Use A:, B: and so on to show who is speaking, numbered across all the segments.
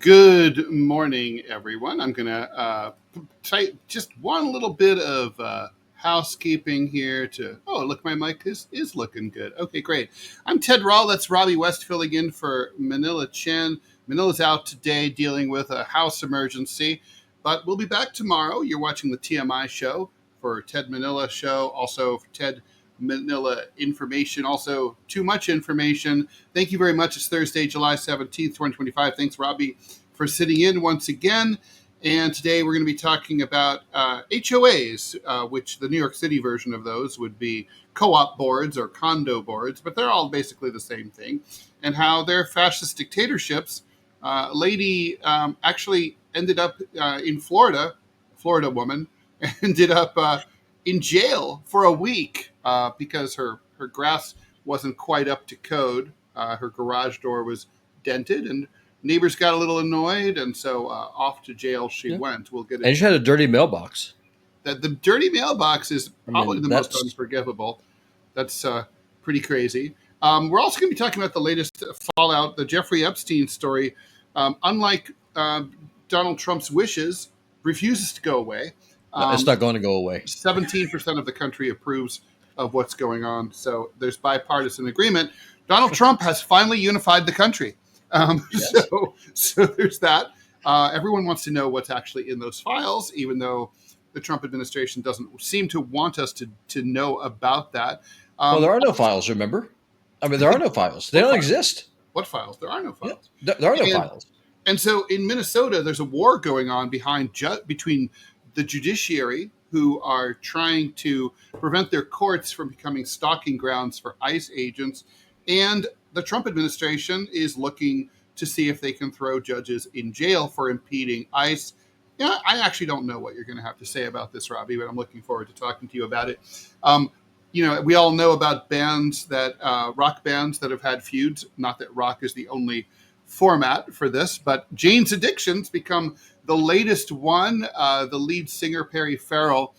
A: Good morning, everyone. I'm going to type just one little bit of housekeeping here to, oh, look, my mic is looking good. Okay, great. I'm Ted Rall. That's Robby West filling in for Manila Chan. Manila's out today dealing with a house emergency, but we'll be back tomorrow. You're watching the TMI Show for Ted Manila Show, also for Ted Manila Information, also Too Much Information. Thank you very much. It's Thursday, July 17th, 2025. Thanks, Robby, for sitting in once again. And today we're going to be talking about HOAs, which the New York City version of those would be co-op boards or condo boards, but they're all basically the same thing, and how they're fascist dictatorships. A lady actually ended up in Florida, Florida woman, ended up in jail for a week because her grass wasn't quite up to code. Her garage door was dented, and neighbors got a little annoyed, and so off to jail she went. We'll get it.
B: And she had a dirty mailbox.
A: The dirty mailbox is probably the most unforgivable. That's pretty crazy. We're also going to be talking about the latest fallout, the Jeffrey Epstein story. Unlike Donald Trump's wishes, refuses to go away.
B: It's not going to go away.
A: 17% of the country approves of what's going on. So there's bipartisan agreement. Donald Trump has finally unified the country. Yes. So there's that. Everyone wants to know what's actually in those files, even though the Trump administration doesn't seem to want us to know about that.
B: Well, there are no files, remember? I mean, there are no files. They don't exist.
A: What files? There are no files.
B: Yeah, there are no files.
A: And so in Minnesota, there's a war going on between the judiciary, who are trying to prevent their courts from becoming stalking grounds for ICE agents, and the Trump administration is looking to see if they can throw judges in jail for impeding ICE. Yeah, I actually don't know what you're going to have to say about this, Robby, but I'm looking forward to talking to you about it. We all know about bands rock bands that have had feuds. Not that rock is the only format for this, but Jane's Addiction's become the latest one. The lead singer, Perry Farrell,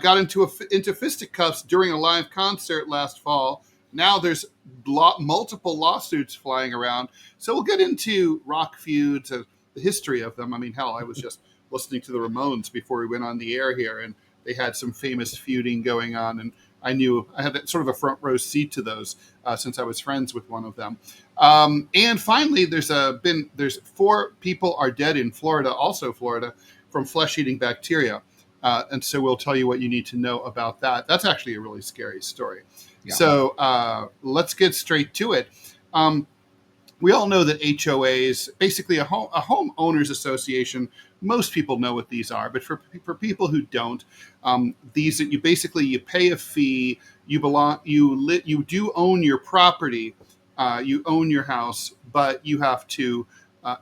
A: got into fisticuffs during a live concert last fall. Now there's multiple lawsuits flying around. So we'll get into rock feuds and the history of them. I mean, hell, I was just listening to the Ramones before we went on the air here, and they had some famous feuding going on, and I had sort of a front row seat to those since I was friends with one of them. And finally, there's 4 people are dead in Florida, also Florida, from flesh-eating bacteria. And so we'll tell you what you need to know about that. That's actually a really scary story.
B: Yeah.
A: So let's get straight to it. We all know that HOAs, basically a homeowners association, most people know what these are, but for people who don't, these you pay a fee. You do own your property, you own your house, but you have to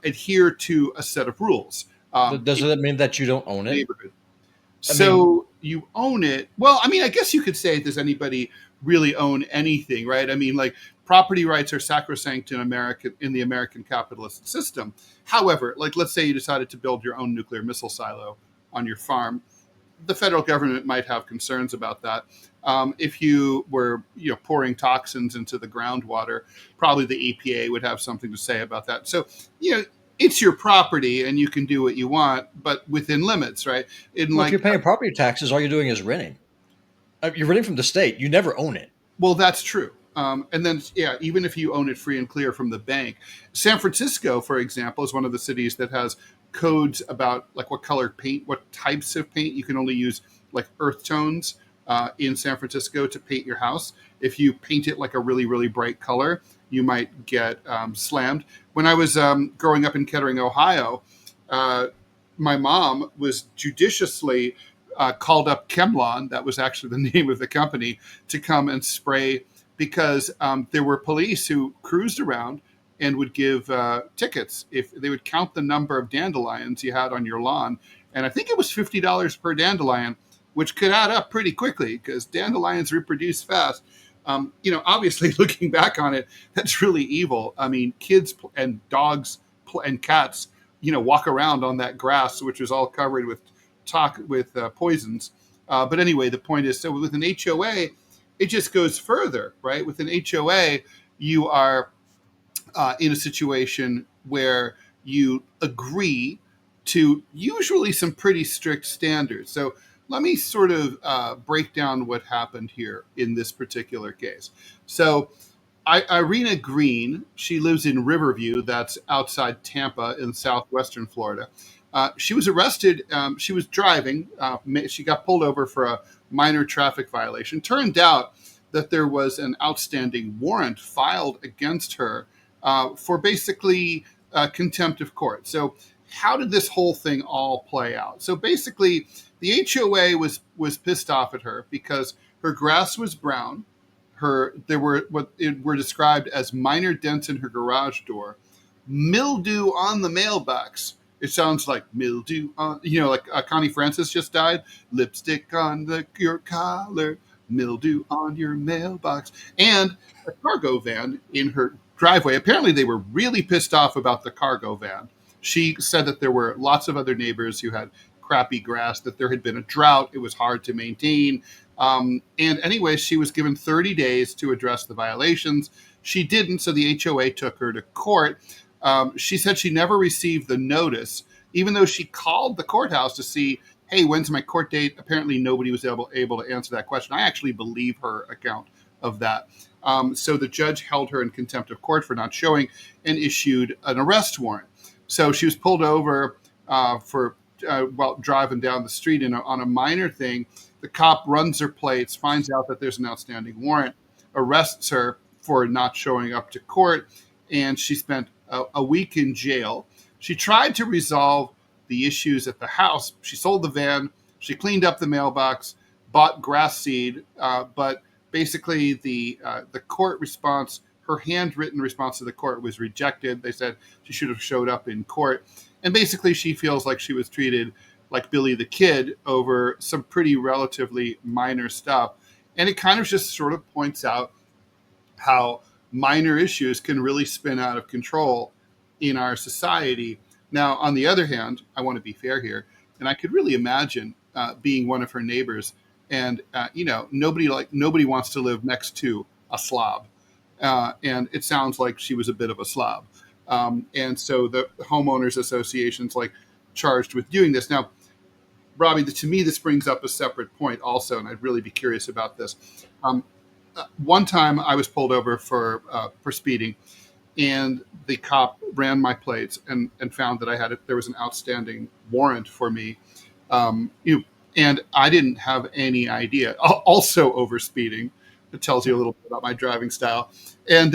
A: adhere to a set of rules.
B: Does that mean that you don't own it?
A: Neighborhood.
B: I mean,
A: So you own it. Well, I mean, I guess you could say, does anybody really own anything, right? I mean, like, property rights are sacrosanct in the American capitalist system. However, like, let's say you decided to build your own nuclear missile silo on your farm. The federal government might have concerns about that. If you were, pouring toxins into the groundwater, probably the EPA would have something to say about that. So, it's your property and you can do what you want, but within limits, right?
B: well, if you're paying property taxes, all you're doing is renting. You're renting from the state. You never own it.
A: Well, that's true. And then, even if you own it free and clear from the bank, San Francisco, for example, is one of the cities that has codes about like what color paint, what types of paint. You can only use like earth tones in San Francisco to paint your house. If you paint it like a really, really bright color, you might get slammed. When I was growing up in Kettering, Ohio, my mom was judiciously called up Chemlon, that was actually the name of the company, to come and spray, because there were police who cruised around and would give tickets if they would count the number of dandelions you had on your lawn. And I think it was $50 per dandelion, which could add up pretty quickly because dandelions reproduce fast. Obviously, looking back on it, that's really evil. I mean, kids and dogs and cats, walk around on that grass, which was all covered with poisons. But anyway, the point is, so with an HOA, it just goes further, right? With an HOA, you are in a situation where you agree to usually some pretty strict standards. So let me sort of break down what happened here in this particular case. So Irena Green, she lives in Riverview, that's outside Tampa in southwestern Florida. She was arrested. She was driving. She got pulled over for a minor traffic violation. Turned out that there was an outstanding warrant filed against her for basically contempt of court. So how did this whole thing all play out? So basically, the HOA was pissed off at her because her grass was brown. There were what were described as minor dents in her garage door, mildew on the mailbox. It sounds like mildew on, like Connie Francis just died. Lipstick on your collar, mildew on your mailbox, and a cargo van in her driveway. Apparently, they were really pissed off about the cargo van. She said that there were lots of other neighbors who had crappy grass, that there had been a drought. It was hard to maintain. And anyway, she was given 30 days to address the violations. She didn't, so the HOA took her to court. She said she never received the notice, even though she called the courthouse to see, hey, when's my court date? Apparently, nobody was able to answer that question. I actually believe her account of that. So the judge held her in contempt of court for not showing and issued an arrest warrant. So she was pulled over while driving down the street on a minor thing. The cop runs her plates, finds out that there's an outstanding warrant, arrests her for not showing up to court, and she spent a week in jail. She tried to resolve the issues at the house. She sold the van, she cleaned up the mailbox, bought grass seed, but basically the court response, her handwritten response to the court, was rejected. They said she should have showed up in court. And basically she feels like she was treated like Billy the Kid over some pretty relatively minor stuff. And it kind of just sort of points out how minor issues can really spin out of control in our society. Now, on the other hand, I want to be fair here, and I could really imagine being one of her neighbors, and nobody wants to live next to a slob, and it sounds like she was a bit of a slob, and so the homeowners associations charged with doing this. Now, Robby, to me, this brings up a separate point also, and I'd really be curious about this. Um, One time I was pulled over for speeding, and the cop ran my plates and found that there was an outstanding warrant for me. And I didn't have any idea. Also over speeding. It tells you a little bit about my driving style. And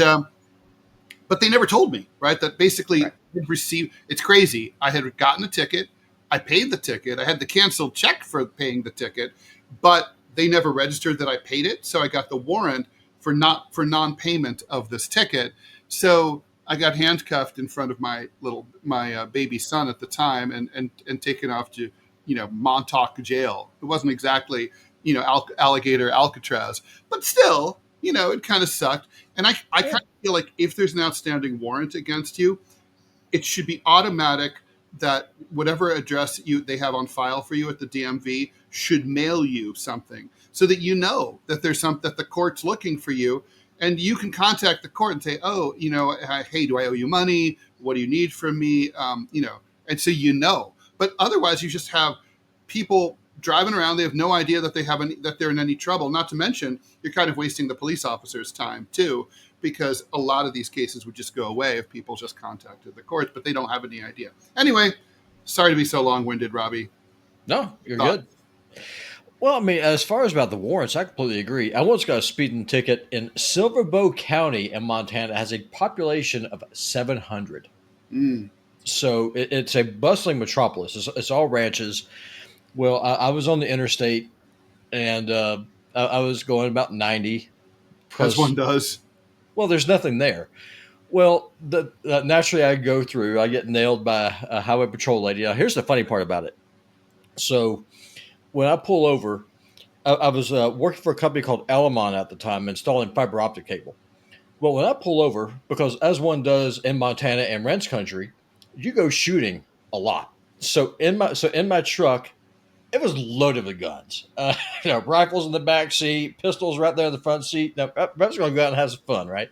A: but they never told me, right? That basically
B: Right.
A: I'd received. It's crazy. I had gotten a ticket. I paid the ticket. I had the canceled check for paying the ticket, but they never registered that I paid it. So I got the warrant for non-payment of this ticket. So I got handcuffed in front of my baby son at the time, and taken off to Montauk jail. It wasn't exactly alligator Alcatraz, but still it kind of sucked. And I
B: Yeah.
A: kind of feel like if there's an outstanding warrant against you, it should be automatic that whatever address they have on file for you at the DMV should mail you something, so that that that the court's looking for you, and you can contact the court and say, oh, hey, do I owe you money? What do you need from me? And so But otherwise, you just have people driving around. They have no idea that that they're in any trouble. Not to mention, you're kind of wasting the police officer's time too, because a lot of these cases would just go away if people just contacted the courts, but they don't have any idea. Anyway, sorry to be so long-winded, Robby.
B: No, you're
A: Thought.
B: good. Well, I mean, as far as about the warrants, I completely agree. I once got a speeding ticket in Silver Bow County in Montana. It has a population of 700.
A: Mm.
B: So it's a bustling metropolis. It's all ranches. Well, I was on the interstate, and I was going about 90
A: As one
B: because,
A: does.
B: well, there's nothing there. Well, naturally, I go through. I get nailed by a highway patrol lady. Now, here's the funny part about it. So when I pull over, I was working for a company called Elamon at the time, installing fiber optic cable. Well, when I pull over, because as one does in Montana and ranch country, you go shooting a lot. So in my truck, it was loaded with guns. Rifles in the back seat, pistols right there in the front seat. Now, I'm just going to go out and have some fun, right?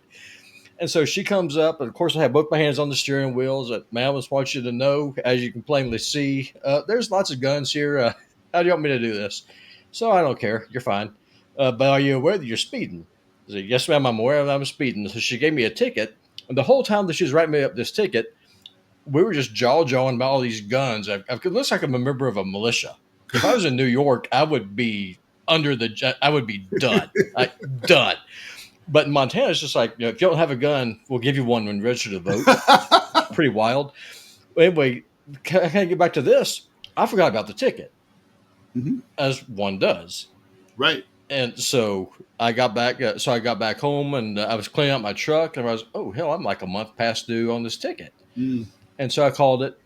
B: And so she comes up, and of course, I have both my hands on the steering wheels. Ma'am, I just want you to know, as you can plainly see, there's lots of guns here. How do you want me to do this? So I don't care. You're fine. But are you aware that you're speeding? I said, yes, ma'am, I'm aware that I'm speeding. So she gave me a ticket. And the whole time that she was writing me up this ticket, we were just jaw-jawing about all these guns. It looks like I'm a member of a militia. If I was in New York, I would be I would be done. Done. But in Montana, it's just like, if you don't have a gun, we'll give you one when you register to vote. Pretty wild. Anyway, can I get back to this? I forgot about the ticket,
A: Mhm.
B: as one does.
A: Right.
B: And so I got back. I got back home, and I was cleaning out my truck, and I was, oh hell, I'm like a month past due on this ticket.
A: Mm.
B: And so I called it.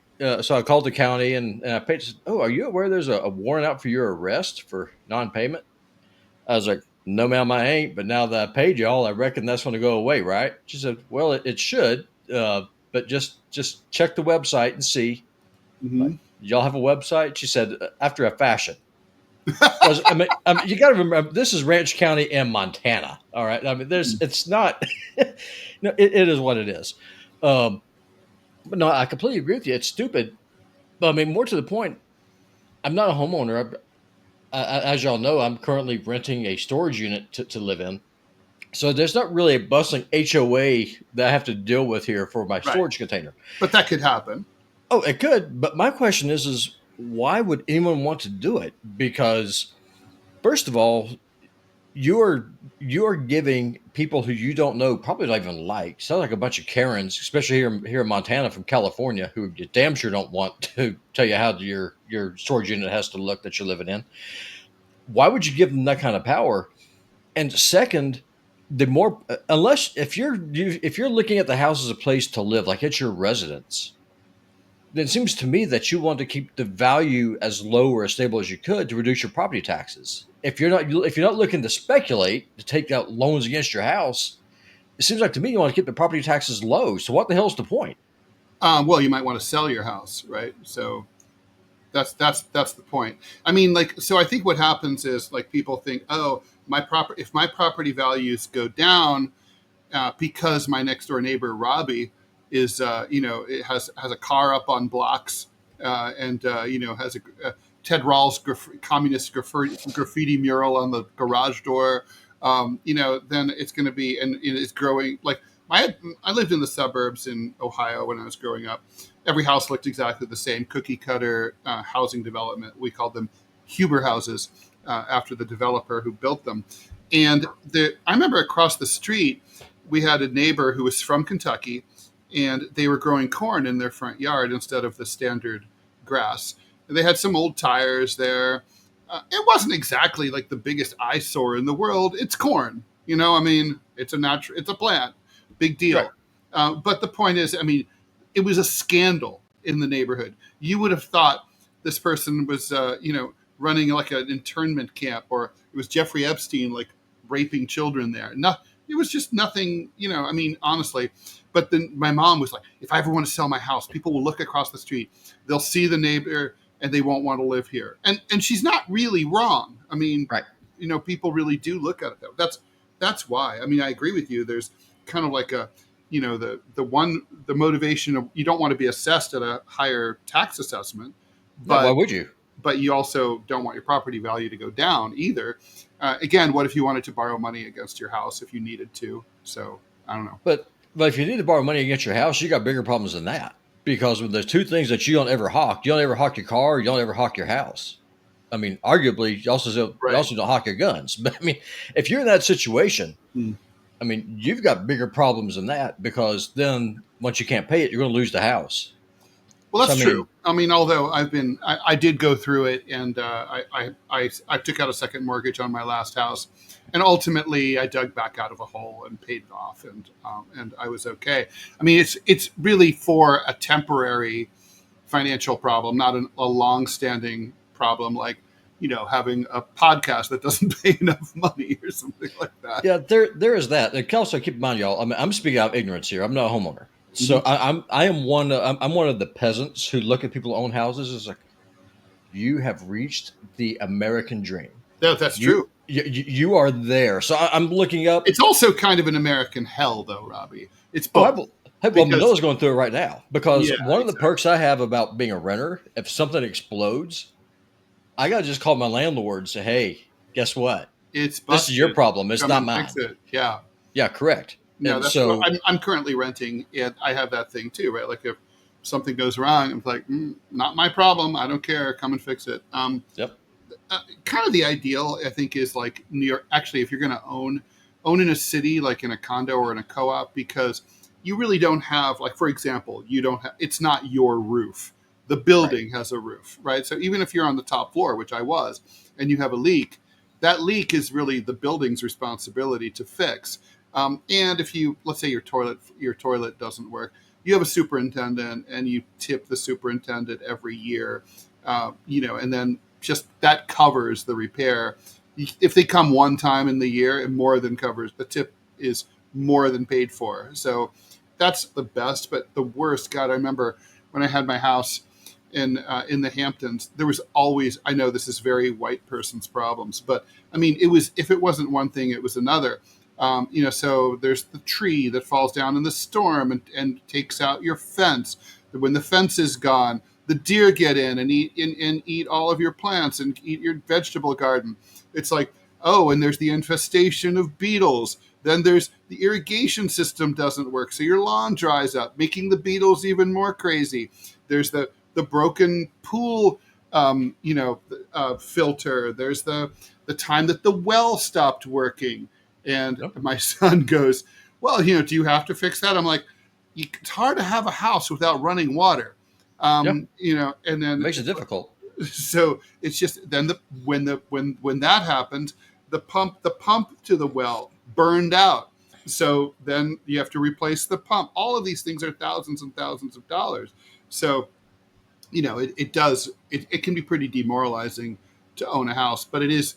B: So I called the county, and I paid. Said, oh, are you aware there's a warrant out for your arrest for non-payment? I was like, no, ma'am, I ain't. But now that I paid y'all, I reckon that's going to go away, right? She said, well, it should, but just check the website and see. Like,
A: Mhm.
B: y'all have a website? She said, after a fashion. I mean, you got to remember, this is Ranch County and Montana. All right, I mean, it's not. No, it is what it is. Um, but no, I completely agree with you. It's stupid. But I mean, more to the point, I'm not a homeowner. As y'all know, I'm currently renting a storage unit to live in. So there's not really a bustling HOA that I have to deal with here for my
A: Right.
B: storage container.
A: But that could happen.
B: Oh, it could, but my question is why would anyone want to do it? Because first of all, you're giving people who you don't know, probably don't even like, sound like a bunch of Karens, especially here in Montana from California, who you damn sure don't want to tell you how your storage unit has to look that you're living in. Why would you give them that kind of power? And second, the more unless if you're looking at the house as a place to live, like it's your residence, then it seems to me that you want to keep the value as low or as stable as you could to reduce your property taxes. If you're not looking to speculate to take out loans against your house, it seems like to me you want to keep the property taxes low. So what the hell's the point?
A: Well, you might want to sell your house, right? So that's the point. I mean, like, so I think what happens is, like, people think, oh, if my property values go down because my next door neighbor Robby it has a car up on blocks, and has Ted Rall's communist graffiti mural on the garage door. Then it's going to be, and it's growing. Like I lived in the suburbs in Ohio when I was growing up. Every house looked exactly the same, cookie cutter housing development. We called them Huber houses after the developer who built them. And I remember across the street, we had a neighbor who was from Kentucky, and they were growing corn in their front yard instead of the standard grass. And they had some old tires there. It wasn't exactly like the biggest eyesore in the world. It's corn, I mean, it's a plant, big
B: Right.
A: deal. But the point is, I mean, it was a scandal in the neighborhood. You would have thought this person was, running like an internment camp, or it was Jeffrey Epstein, like raping children there. No, it was just nothing, I mean, honestly. But then my mom was like, if I ever want to sell my house, people will look across the street, they'll see the neighbor, and they won't want to live here. And she's not really wrong. I mean,
B: Right.
A: People really do look at it that way. That's why. I mean, I agree with you. There's kind of like a, the motivation of, you don't want to be assessed at a higher tax assessment,
B: No, why
A: but
B: would you?
A: you also don't want your property value to go down either. Again, what if you wanted to borrow money against your house if you needed to? So I don't know.
B: But if you need to borrow money against your house, you got bigger problems than that. Because when there's two things that you don't ever hawk, you don't ever hawk your car, you don't ever hawk your house. I mean, arguably, you also don't hawk your guns. But I mean, if you're in that situation, I mean, you've got bigger problems than that, because then once you can't pay it, you're going to lose the house.
A: Well, that's
B: So,
A: true. I mean, although I did go through it, and I took out a second mortgage on my last house, and ultimately I dug back out of a hole and paid it off, and I was okay. I mean, it's really for a temporary financial problem, not a long-standing problem like having a podcast that doesn't pay enough money or something like that.
B: yeah, there is that. And also keep in mind, y'all. I mean, I'm speaking out of ignorance here. I'm not a homeowner, so
A: Mm-hmm.
B: I'm one. I'm one of the peasants who look at people who own houses as like, you have reached the American dream.
A: That's
B: You
A: true.
B: you are there. So I'm looking up.
A: It's also kind of an American hell, though, Robbie. It's
B: Oh,
A: both
B: well,
A: because
B: Manila's going through it right now, because
A: yeah,
B: one of the
A: exactly.
B: perks I have about being a renter, if something explodes, I got to just call my landlord and say, hey, guess what?
A: It's
B: This is your
A: busted.
B: problem. It's
A: Come
B: not
A: and fix
B: mine.
A: it. Yeah.
B: Yeah, correct.
A: No,
B: And
A: that's what
B: so,
A: I'm currently renting, and I have that thing too, right? Like if something goes wrong, I'm like, not my problem. I don't care. Come and fix it.
B: yep.
A: Kind of the ideal, I think, is like New York. Actually, if you're going to own in a city, like in a condo or in a co-op, because you really don't have, like, for example, you don't have. It's not your roof. The
B: Right.
A: building has a roof, right? So even if you're on the top floor, which I was, and you have a leak, that leak is really the building's responsibility to fix. And if you, let's say your toilet doesn't work, you have a superintendent, and you tip the superintendent every year, and then just that covers the repair. If they come one time in the year, it more than covers. The tip is more than paid for. So that's the best. But the worst, God, I remember when I had my house in the Hamptons, there was always. I know this is very white person's problems, but I mean, it was, if it wasn't one thing, it was another. So there's the tree that falls down in the storm and takes out your fence. When the fence is gone, the deer get in and eat all of your plants and eat your vegetable garden. It's like, oh, and there's the infestation of beetles. Then there's the irrigation system doesn't work, so your lawn dries up, making the beetles even more crazy. There's the broken pool, filter. There's the time that the well stopped working, and
B: Yep.
A: my son goes, well, do you have to fix that? I'm like, it's hard to have a house without running water.
B: Yeah.
A: And then
B: Makes it difficult.
A: so it's just then when that happened, the pump to the well burned out. So then you have to replace the pump. All of these things are thousands and thousands of dollars. So it can be pretty demoralizing to own a house, but it is,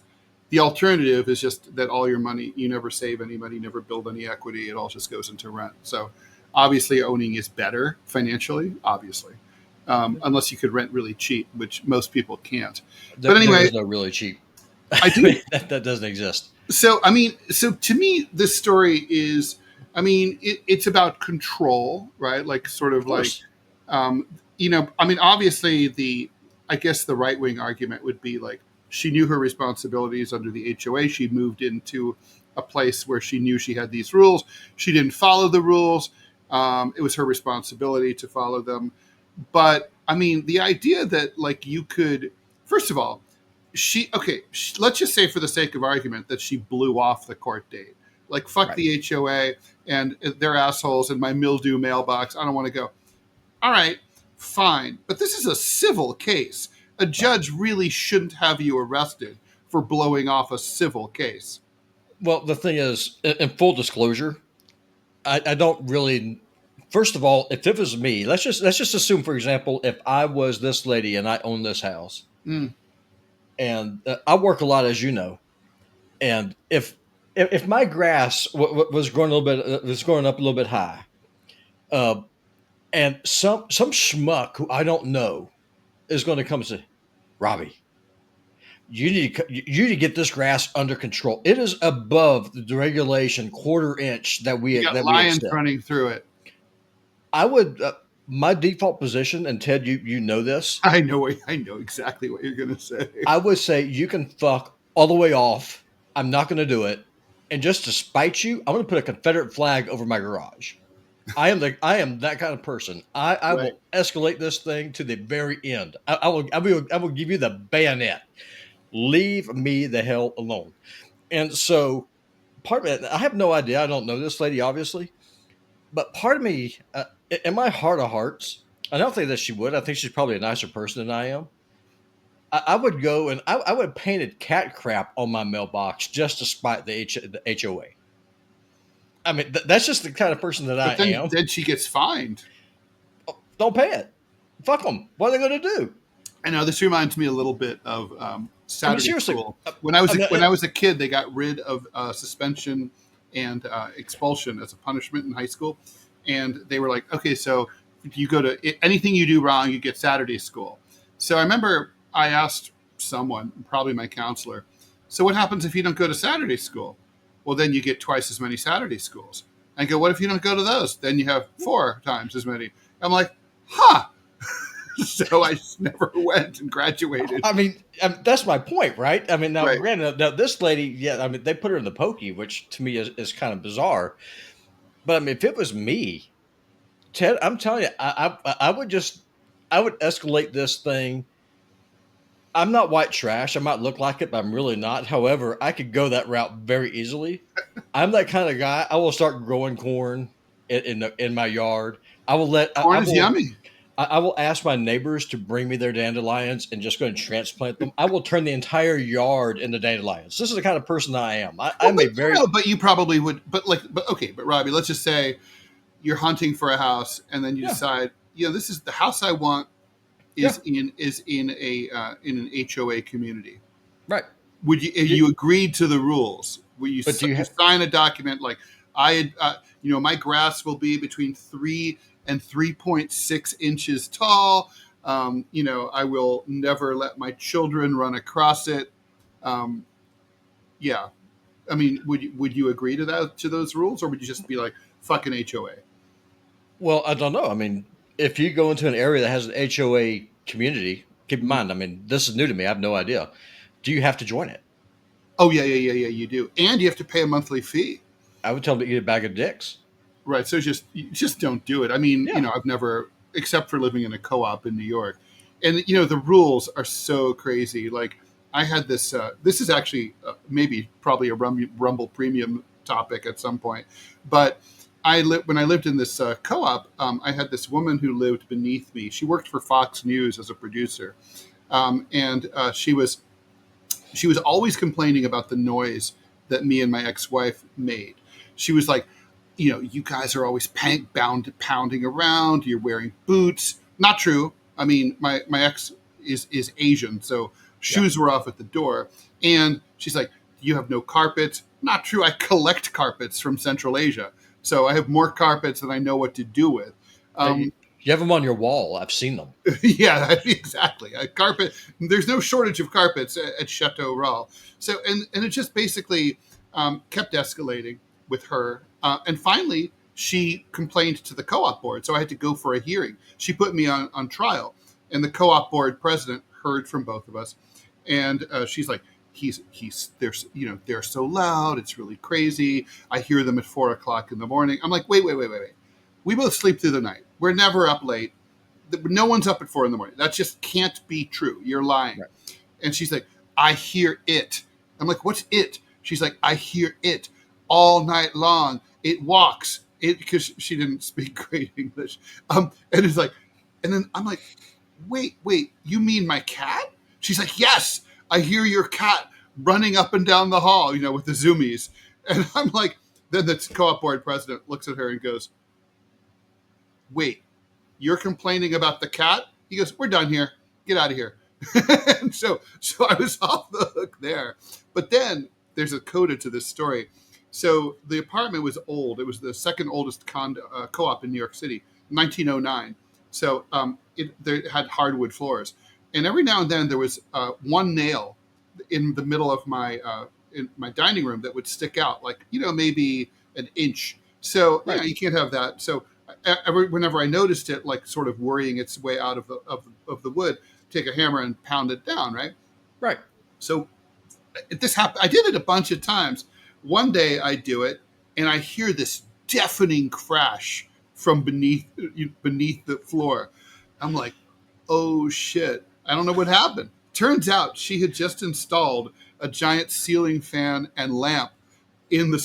A: the alternative is just that all your money, you never save any money, never build any equity. It all just goes into rent. So obviously owning is better financially, obviously, unless you could rent really cheap, which most people can't. But
B: There
A: anyway,
B: is no really cheap.
A: I
B: I
A: do.
B: mean, that doesn't exist.
A: So, I mean, so to me, this story is, I mean, it's about control, right? Like, sort of
B: Of
A: like,
B: course.
A: um, I mean, obviously, I guess the right wing argument would be like she knew her responsibilities under the HOA. She moved into a place where she knew she had these rules. She didn't follow the rules. It was her responsibility to follow them. But I mean, the idea that like you could, first of all, let's just say for the sake of argument that she blew off the court date. Like, fuck
B: Right.
A: the HOA and they're assholes in my mildew mailbox. I don't want to go. All right, fine. But this is a civil case. A
B: Right.
A: judge really shouldn't have you arrested for blowing off a civil case.
B: Well, the thing is, in full disclosure, I don't really. First of all, if it was me, let's just assume, for example, if I was this lady and I own this house,
A: Mm,
B: and I work a lot, as you know, and if my grass was growing a little bit, was growing up a little bit high, uh, and some schmuck who I don't know is going to come and say, Robby, you need to get this grass under control. It is above the regulation quarter inch that
A: you
B: we
A: got
B: that we
A: lions
B: accept.
A: running through it.
B: I would my default position, and Ted, you know this.
A: I know exactly what you're going to say.
B: I would say you can fuck all the way off. I'm not going to do it, and just to spite you, I'm going to put a Confederate flag over my garage. I am that kind of person. I
A: Right.
B: will escalate this thing to the very end. I will give you the bayonet. Leave me the hell alone. And so part of it, I have no idea. I don't know this lady, obviously, but part of me, in my heart of hearts, I don't think that she would. I think she's probably a nicer person than I am. I would go and I would painted cat crap on my mailbox just to spite the HOA. I mean, that's just the kind of person that I
A: But then,
B: am.
A: then she gets fined.
B: Don't pay it. Fuck them. What are they going to do?
A: I know this reminds me a little bit of
B: I mean,
A: Saturday
B: seriously.
A: school. When I was
B: I mean,
A: when I was a kid, they got rid of suspension and expulsion as a punishment in high school, and they were like, okay, so if you go to anything you do wrong, you get Saturday school. So I remember I asked someone, probably my counselor, so what happens if you don't go to Saturday school? Well, then you get twice as many Saturday schools. I go, what if you don't go to those? Then you have 4 times as many. I'm like, huh. So I just never went and graduated.
B: I mean, that's my point, right? I mean, now,
A: Right.
B: granted, now this lady, yeah, I mean, they put her in the pokey, which to me is kind of bizarre. But I mean, if it was me, Ted, I'm telling you, I would escalate this thing. I'm not white trash. I might look like it, but I'm really not. However, I could go that route very easily. I'm that kind of guy. I will start growing corn in my yard. I will let I
A: Corn is
B: will
A: yummy.
B: I will ask my neighbors to bring me their dandelions and just go and transplant them. I will turn the entire yard into dandelions. This is the kind of person that I am.
A: Well,
B: I'm
A: but
B: a very
A: but you probably would. But okay. But Robbie, let's just say you're hunting for a house, and then you
B: yeah
A: decide, this is the house I want
B: yeah
A: in an HOA community.
B: right.
A: Would you, if
B: You,
A: you agreed to the rules, would
B: but do you
A: you
B: have
A: sign a document like my grass will be between 3 and 3.6 inches tall. I will never let my children run across it. Um, yeah, I mean, would you agree to those rules, or would you just be like fucking HOA?
B: well, I don't know. I mean, if you go into an area that has an HOA community, keep in mind. I mean, this is new to me. I have no idea. Do you have to join it?
A: Oh yeah, yeah, yeah, yeah. You do, and you have to pay a monthly fee.
B: I would tell them to eat a bag of dicks.
A: Right. So you just don't do it. I mean,
B: Yeah.
A: I've never, except for living in a co-op in New York, and the rules are so crazy. Like I had this. This is actually maybe probably a Rumble Premium topic at some point, but when I lived in this co-op. I had this woman who lived beneath me. She worked for Fox News as a producer, and she was always complaining about the noise that me and my ex-wife made. She was like, you guys are always pounding around. You're wearing boots. Not true. I mean, my ex is Asian, so
B: Yeah.
A: shoes were off at the door. And she's like, you have no carpets. Not true. I collect carpets from Central Asia, so I have more carpets than I know what to do with.
B: Yeah, you,
A: Um,
B: you have them on your wall. I've seen them.
A: yeah, exactly. A carpet. There's no shortage of carpets at Chateau Rall. So, and it just basically kept escalating with her. And finally, she complained to the co-op board. So I had to go for a hearing. She put me on trial. And the co-op board president heard from both of us, and she's like, they're so loud, it's really crazy. I hear them at 4 o'clock in the morning. I'm like, wait. We both sleep through the night. We're never up late. No one's up at 4 in the morning. That just can't be true. You're lying.
B: Right.
A: And she's like, I hear it. I'm like, what's it? She's like, I hear it all night long. It walks. It, because she didn't speak great English. And it's like, and then I'm like, wait, you mean my cat? She's like, yes, I hear your cat running up and down the hall, with the zoomies. And I'm like, then the co-op board president looks at her and goes, wait, you're complaining about the cat? He goes, we're done here. Get out of here. And so I was off the hook there. But then there's a coda to this story. So the apartment was old. It was the second oldest co-op in New York City, 1909. So it had hardwood floors. And every now and then there was one nail in the middle of in my dining room that would stick out, like, maybe an inch. So
B: Right.
A: you can't have that. So whenever I noticed it, like sort of worrying its way out of the wood, take a hammer and pound it down, right?
B: Right.
A: So this happened. I did it a bunch of times. One day I do it, and I hear this deafening crash from beneath the floor. I'm like, oh shit! I don't know what happened. Turns out she had just installed a giant ceiling fan and lamp in the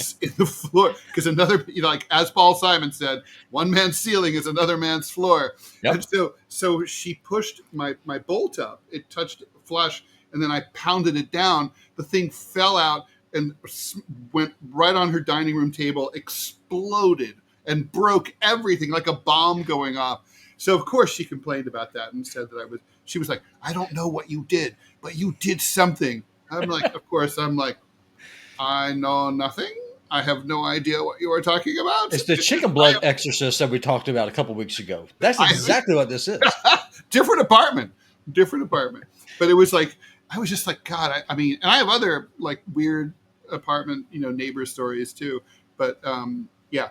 A: floor, because another, like as Paul Simon said, one man's ceiling is another man's floor.
B: Yep.
A: And so she pushed my bolt up. It touched flush, and then I pounded it down. The thing fell out and went right on her dining room table, exploded and broke everything like a bomb going off. So of course she complained about that and said that she was like, I don't know what you did, but you did something. I'm like, of course, I know nothing. I have no idea what you are talking about.
B: It's the chicken blood exorcist that we talked about a couple weeks ago. That's exactly what this is.
A: Different apartment. But it was like, I was just like, God, I mean, and I have other like weird apartment, neighbor stories too. But yeah,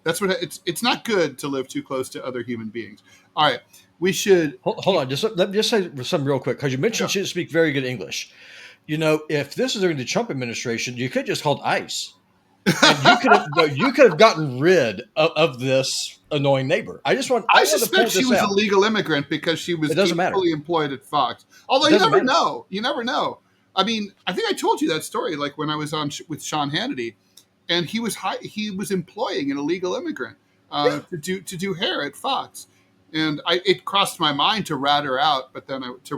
A: that's what it's not good to live too close to other human beings. All right, we should
B: hold on. Let me just say something real quick, because you mentioned she didn't speak very good English. If this is during the Trump administration, you could just called ICE, and you could have gotten rid of this annoying neighbor. I
A: suspect she was a legal immigrant because she was fully employed at Fox. Although you never know. You never know. I mean, I think I told you that story, like when I was on with Sean Hannity, and he was employing an illegal immigrant to do hair at Fox, and it crossed my mind to rat her out, but then to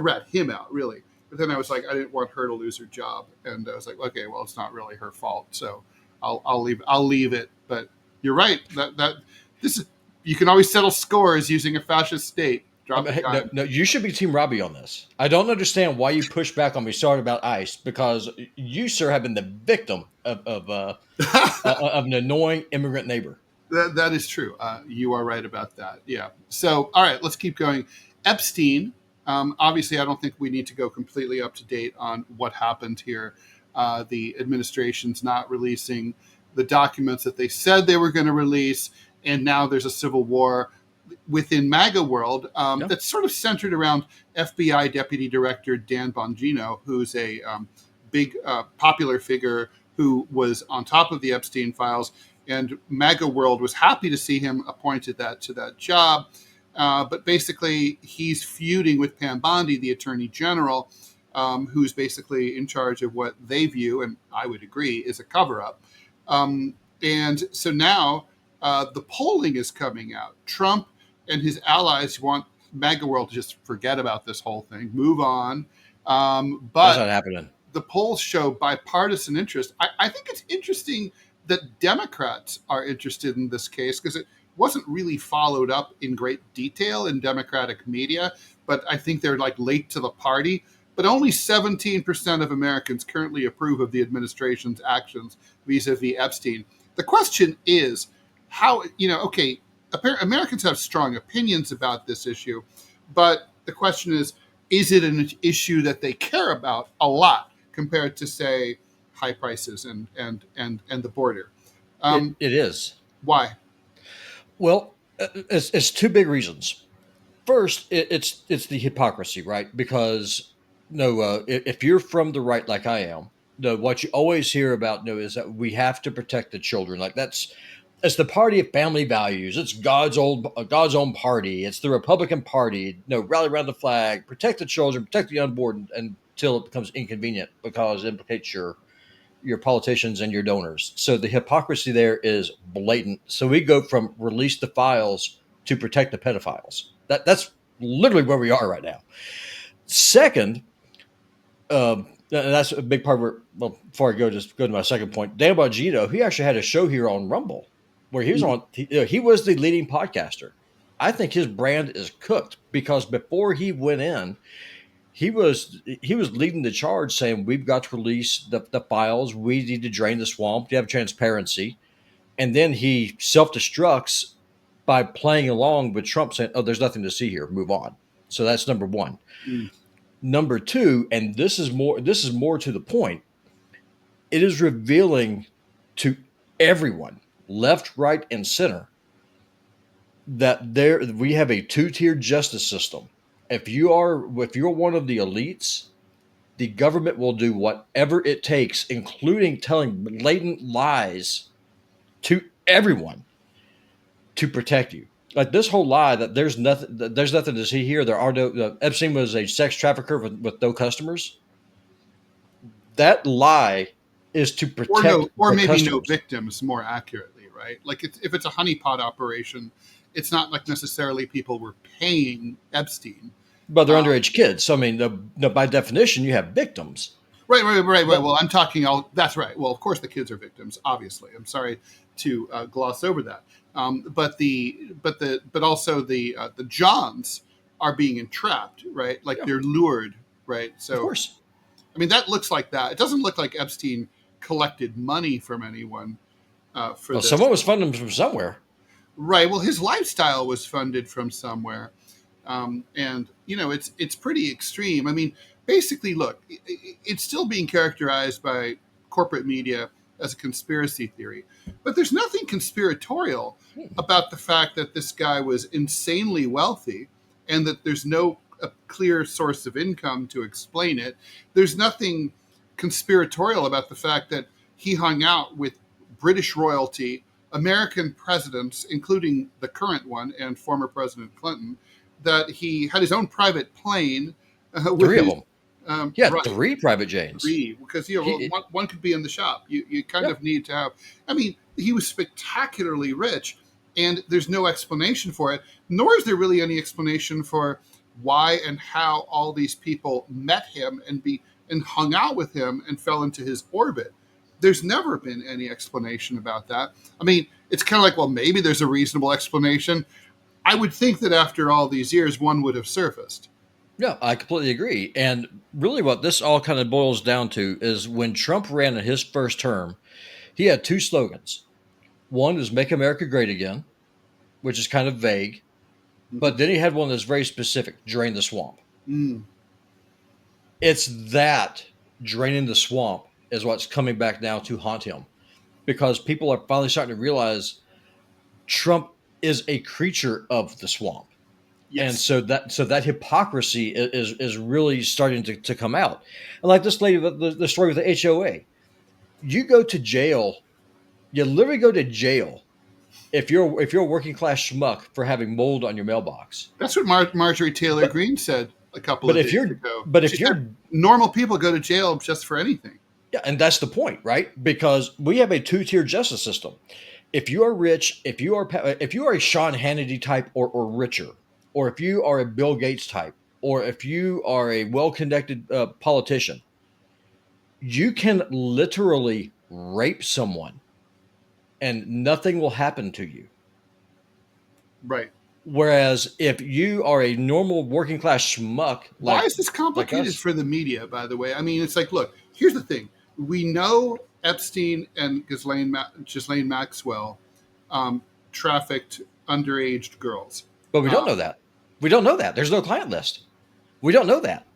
A: rat him out, really. But then I was like, I didn't want her to lose her job, and I was like, okay, well, it's not really her fault, so I'll leave it. But you're right, that this is, you can always settle scores using a fascist state.
B: No, you should be Team Robby on this. I don't understand why you push back on me sorry about ICE, because you, sir, have been the victim of an annoying immigrant neighbor.
A: That is true. You are right about that. Yeah. So, all right, let's keep going. Epstein. Obviously, I don't think we need to go completely up to date on what happened here. The administration's not releasing the documents that they said they were going to release, and now there's a civil war within MAGA world that's sort of centered around FBI Deputy Director Dan Bongino, who's a big popular figure who was on top of the Epstein files, and MAGA world was happy to see him appointed to that job. But basically, he's feuding with Pam Bondi, the Attorney General, who's basically in charge of what they view, and I would agree, is a cover-up. And so now the polling is coming out. Trump and his allies want MAGA world to just forget about this whole thing, move on. But
B: that's not happening.
A: The polls show bipartisan interest. I think it's interesting that Democrats are interested in this case, because it wasn't really followed up in great detail in Democratic media, but I think they're like late to the party. But only 17% of Americans currently approve of the administration's actions vis-a-vis Epstein. The question is how, Americans have strong opinions about this issue, but the question is it an issue that they care about a lot compared to, say, high prices and the border?
B: It is.
A: Why?
B: Well, it's two big reasons. First, it's the hypocrisy, right? Because no, if you're from the right, like I am, no, what you always hear about, no, is that we have to protect the children. Like it's the party of family values. It's God's own party. It's the Republican Party. No, rally around the flag, protect the children, protect the unborn, until it becomes inconvenient because it implicates your politicians and your donors. So the hypocrisy there is blatant. So we go from release the files to protect the pedophiles. That's literally where we are right now. Second, and that's a big part where, well, before I go, just go to my second point. Dan Bongino, he actually had a show here on Rumble where he was on, he was the leading podcaster. I think his brand is cooked because before he went in, he was leading the charge saying we've got to release the files. We need to drain the swamp to have transparency. And then he self-destructs by playing along with Trump saying, oh, there's nothing to see here. Move on. So that's number one.
A: Mm.
B: Number two, and this is more to the point, it is revealing to everyone, left, right, and center, that we have a two-tier justice system. If you're one of the elites, the government will do whatever it takes, including telling blatant lies to everyone to protect you. Like this whole lie that there's nothing to see here. There are no Epstein was a sex trafficker with no customers. That lie is to protect
A: or
B: the
A: maybe no
B: customers.
A: victims, more accurately, right? Like if it's a honeypot operation, it's not like necessarily people were paying Epstein.
B: But they're
A: Um,
B: underage kids. So I mean, by definition, you have victims.
A: right.
B: But
A: Well, I'm talking all. That's right. Well, of course the kids are victims. Obviously, I'm sorry to gloss over that. But also the Johns are being entrapped, right? Like
B: yeah,
A: they're lured, right?
B: of
A: So
B: course.
A: I mean that looks like that. It doesn't look like Epstein collected money from anyone for
B: Well,
A: this.
B: someone was funding them from somewhere.
A: Right. Well, his lifestyle was funded from somewhere, and it's pretty extreme. I mean, basically, look, it's still being characterized by corporate media as a conspiracy theory, but there's nothing conspiratorial about the fact that this guy was insanely wealthy and that there's no a clear source of income to explain it. There's nothing conspiratorial about the fact that he hung out with British royalty, American presidents, including the current one and former President Clinton, that he had his own private plane with
B: Three of
A: his
B: them. He had
A: right
B: three private janes.
A: three because
B: He,
A: one could be in the shop. You kind
B: yeah.
A: of need to have. I mean, he was spectacularly rich, and there's no explanation for it. Nor is there really any explanation for why and how all these people met him and hung out with him and fell into his orbit. There's never been any explanation about that. I mean, it's kind of like, well, maybe there's a reasonable explanation. I would think that after all these years, one would have surfaced.
B: Yeah, I completely agree. And really, what this all kind of boils down to is when Trump ran in his first term, he had two slogans. One is "Make America Great Again," which is kind of vague, but then he had one that's very specific: "Drain the swamp."
A: Mm.
B: It's that draining the swamp is what's coming back now to haunt him, because people are finally starting to realize Trump is a creature of the swamp. And
A: Yes.
B: so that hypocrisy is really starting to come out. And like this lady, the story with the HOA, you go to jail, you literally go to jail if you're a working class schmuck for having mold on your mailbox.
A: That's what Marjorie Taylor
B: But
A: Greene said a couple
B: but
A: of
B: if
A: days
B: you're
A: ago.
B: but
A: She
B: if
A: said
B: you're
A: normal people go to jail just for anything.
B: yeah, and that's the point, right? Because we have a two-tier justice system. If you are rich, if you are a Sean Hannity type or richer, or if you are a Bill Gates type, or if you are a well-connected politician, you can literally rape someone and nothing will happen to you.
A: Right.
B: Whereas if you are a normal working class schmuck
A: Why
B: like
A: is this
B: like
A: complicated
B: us,
A: for the media, by the way? I mean, it's like, look, here's the thing. We know Epstein and Ghislaine Maxwell um, trafficked underage girls.
B: but we don't
A: Um,
B: know that. We don't know that. There's no client list. We don't know that.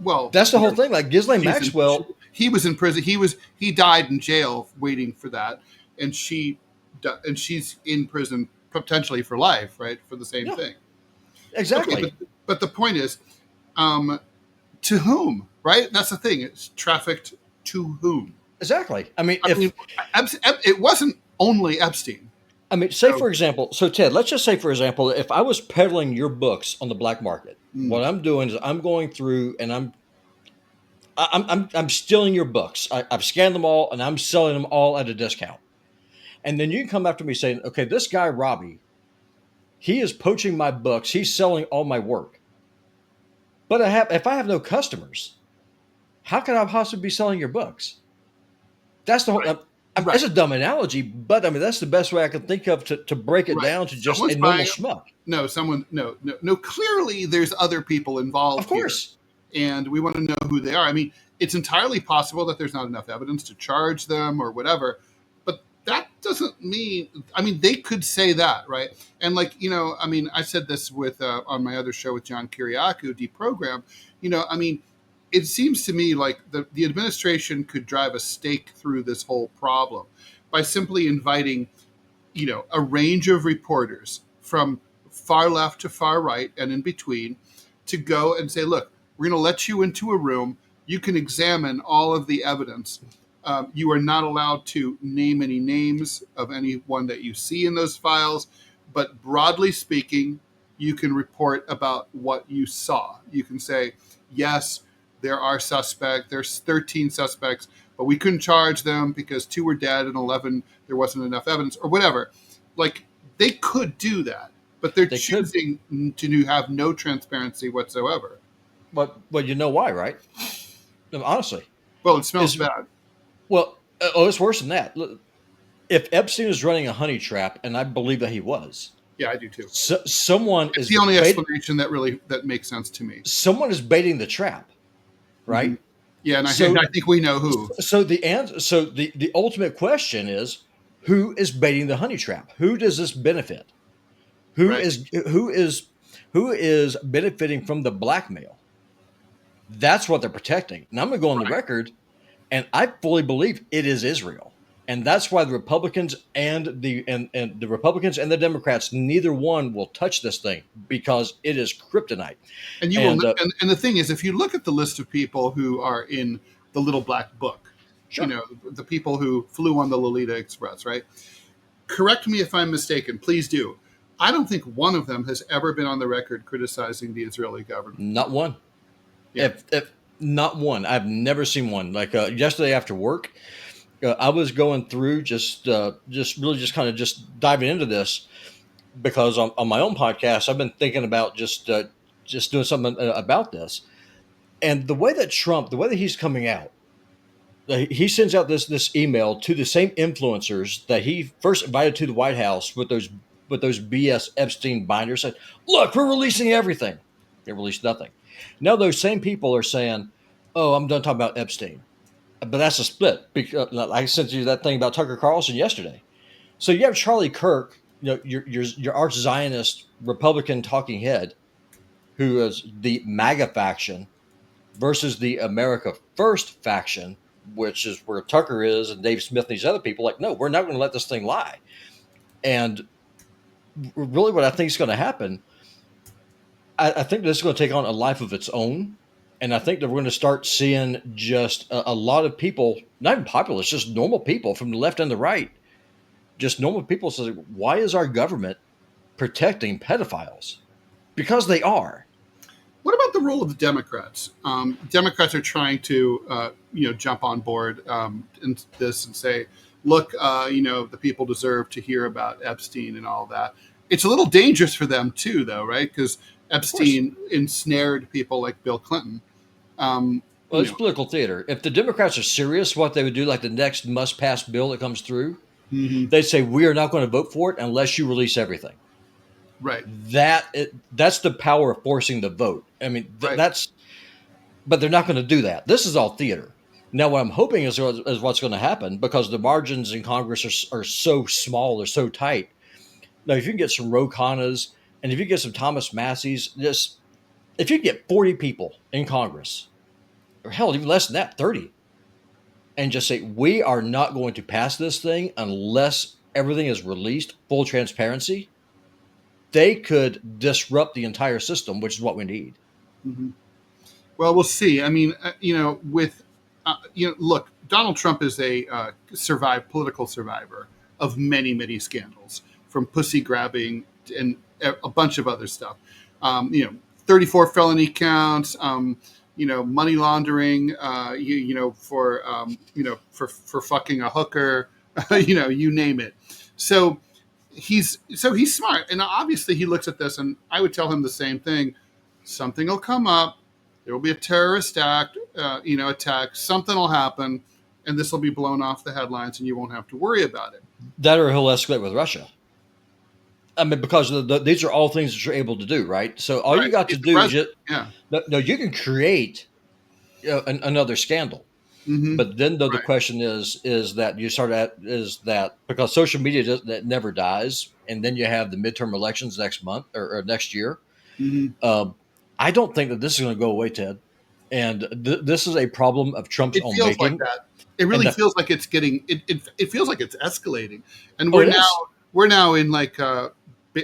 A: well,
B: That's the whole thing. Like Ghislaine
A: she's in,
B: Maxwell,
A: he was in prison. He died in jail waiting for that, and she's in prison potentially for life, right, for the same
B: yeah,
A: thing. Okay,
B: Exactly.
A: but the point is, um, to whom, right? That's the thing. It's trafficked to whom?
B: Exactly. I mean,
A: I mean, it wasn't only Epstein.
B: say
A: So,
B: for example, so Ted, let's just say for example, if I was peddling your books on the black market,
A: mm,
B: what I'm doing is I'm going through and I'm stealing your books. I've scanned them all and I'm selling them all at a discount. And then you can come after me saying, okay, this guy Robby, he is poaching my books. He's selling all my work. But if I have no customers, how can I possibly be selling your books? That's the whole.
A: right.
B: It's a dumb analogy, but I mean that's the best way I can think of to break it
A: Right.
B: down to just
A: Someone's
B: a normal
A: buying them.
B: schmuck.
A: No, no. Clearly, there's other people
B: Of
A: involved here,
B: course,
A: and we want to know who they are. I mean, it's entirely possible that there's not enough evidence to charge them or whatever, but that doesn't mean. I mean, they could say that, right? And like I mean, I said this with on my other show with John Kiriakou, Deprogram. I mean, it seems to me like the administration could drive a stake through this whole problem by simply inviting a range of reporters from far left to far right and in between to go and say, look, we're going to let you into a room. You can examine all of the evidence. You are not allowed to name any names of anyone that you see in those files, but broadly speaking, you can report about what you saw. You can say, yes, there are suspects. There's 13 suspects, but we couldn't charge them because 2 were dead and 11 there wasn't enough evidence or whatever. Like they could do that, but they're
B: they could.
A: choosing to have no transparency whatsoever.
B: But you know why, right? No, honestly,
A: Well, it smells
B: is
A: bad.
B: it's worse than that. Look, if Epstein is running a honey trap, and I believe that he was,
A: Yeah, I do too.
B: someone
A: It's
B: is
A: the only explanation that makes sense to me.
B: someone is baiting the trap,
A: Hmm.
B: right?
A: Yeah, and
B: So
A: I think we know who.
B: the ultimate question is who is baiting the honey trap? Who does this benefit? Who
A: Right.
B: is benefiting from the blackmail? That's what they're protecting. And I'm going to go on the
A: Right.
B: record, and I fully believe it is Israel, and that's why the Republicans and the Republicans and the Democrats, neither one will touch this thing because it is kryptonite.
A: And you will.
B: And
A: And the thing is, if you look at the list of people who are in the Little Black Book,
B: sure,
A: the people who flew on the Lolita Express, right? Correct me if I'm mistaken. Please do. I don't think one of them has ever been on the record criticizing the Israeli government.
B: not one.
A: Yeah.
B: If not one, I've never seen one. Like yesterday after work, I was going through just really just kind of just diving into this because on my own podcast, I've been thinking about just doing something about this. And the way that he's coming out, he sends out this email to the same influencers that he first invited to the White House with those BS Epstein binders. Said, "Look, we're releasing everything." They released nothing. Now those same people are saying, "Oh, I'm done talking about Epstein." But that's a split. Because I sent you that thing about Tucker Carlson yesterday. So you have Charlie Kirk, your arch Zionist Republican talking head, who is the MAGA faction versus the America First faction, which is where Tucker is and Dave Smith and these other people. Like, no, we're not going to let this thing lie. And really, what I think is going to happen, I think this is going to take on a life of its own. And I think that we're going to start seeing just a lot of people, not even populists, just normal people from the left and the right, just normal people say, why is our government protecting pedophiles? Because they are.
A: What about the role of the Democrats? Democrats are trying to, jump on board in this and say, look, the people deserve to hear about Epstein and all that. It's a little dangerous for them too, though, right? Because
B: Of course.
A: Epstein ensnared people like Bill Clinton. Um,
B: Well,
A: you
B: it's
A: know,
B: political theater. If the Democrats are serious, what they would do, like the next must pass bill that comes through,
A: mhm,
B: they'd say, we are not going to vote for it unless you release everything.
A: right,
B: That's the power of forcing the vote. I mean,
A: right.
B: but they're not going to do that. This is all theater. Now, what I'm hoping is what's going to happen because the margins in Congress are so small, they're so tight. Now, if you can get some Ro Khannas and if you get some Thomas Masseys, just if you get 40 people in Congress, or hell, even less than that, 30, and just say, we are not going to pass this thing unless everything is released, full transparency, they could disrupt the entire system, which is what we need.
A: Mm-hmm. Well, we'll see. I mean, look, Donald Trump is a political survivor of many, many scandals, from pussy grabbing and a bunch of other stuff. 34 felony counts. Money laundering. For fucking a hooker. You name it. So he's smart, and obviously he looks at this, and I would tell him the same thing. Something will come up. There will be a terrorist attack. Something will happen, and this will be blown off the headlines, and you won't have to worry about it.
B: That, or he'll escalate with Russia. I mean, because these are all things that you're able to do, right? So all you got to do is you can create another scandal.
A: Mm-hmm.
B: But then, though, the question is that you start at is that because social media that never dies, and then you have the midterm elections next month or next year.
A: Mm-hmm.
B: I don't think that this is going to go away, Ted. And this is a problem of Trump's own
A: feels
B: making.
A: like that. It really feels like it's getting. It feels like it's escalating, and we're now in like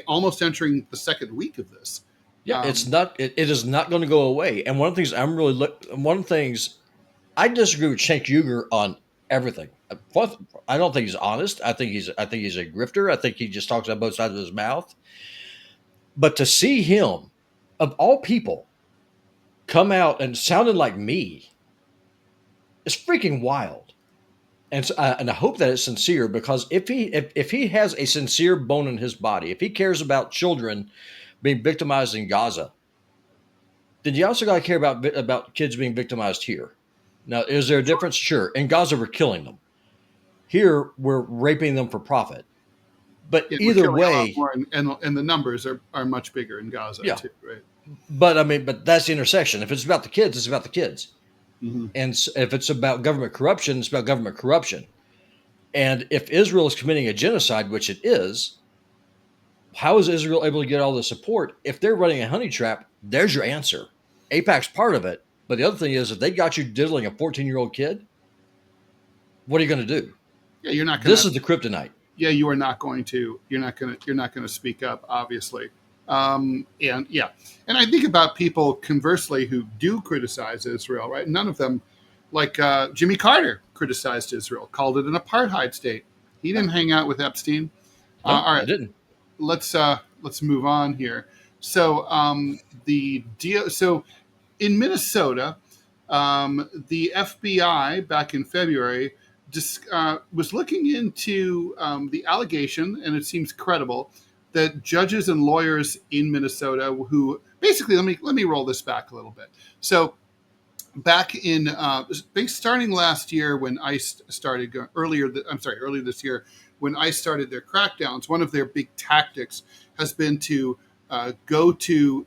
A: almost entering the second week of this.
B: Yeah, it's not. It is not going to go away. And one of the things I disagree with Cenk Uygur on everything. I don't think he's honest. I think he's a grifter. I think he just talks out both sides of his mouth. But to see him, of all people, come out and sounding like me, it's freaking wild. And so, and I hope that it's sincere, because if he has a sincere bone in his body, if he cares about children being victimized in Gaza, then you also got to care about kids being victimized here. Now, is there a difference? Sure. In Gaza, we're killing them. Here, we're raping them for profit. But either way,
A: and the numbers are much bigger in Gaza too, right?
B: But that's the intersection. If it's about the kids, it's about the kids.
A: Mm-hmm.
B: And if it's about government corruption, it's about government corruption. And if Israel is committing a genocide, which it is, how is Israel able to get all the support? If they're running a honey trap, there's your answer. AIPAC's part of it. But the other thing is, if they got you diddling a 14-year-old kid, what are you going to do?
A: Yeah, you're not.
B: This is the kryptonite.
A: Yeah, you are not going to. You're not going to speak up, obviously. And I think about people conversely who do criticize Israel. Right? None of them, like Jimmy Carter, criticized Israel, called it an apartheid state. He didn't hang out with Epstein.
B: No, all right, I didn't.
A: Let's move on here. So in Minnesota, the FBI back in February was looking into the allegation, and it seems credible, that judges and lawyers in Minnesota who basically, let me roll this back a little bit. So back in starting last year when ICE started going earlier this year when ICE started their crackdowns, one of their big tactics has been to go to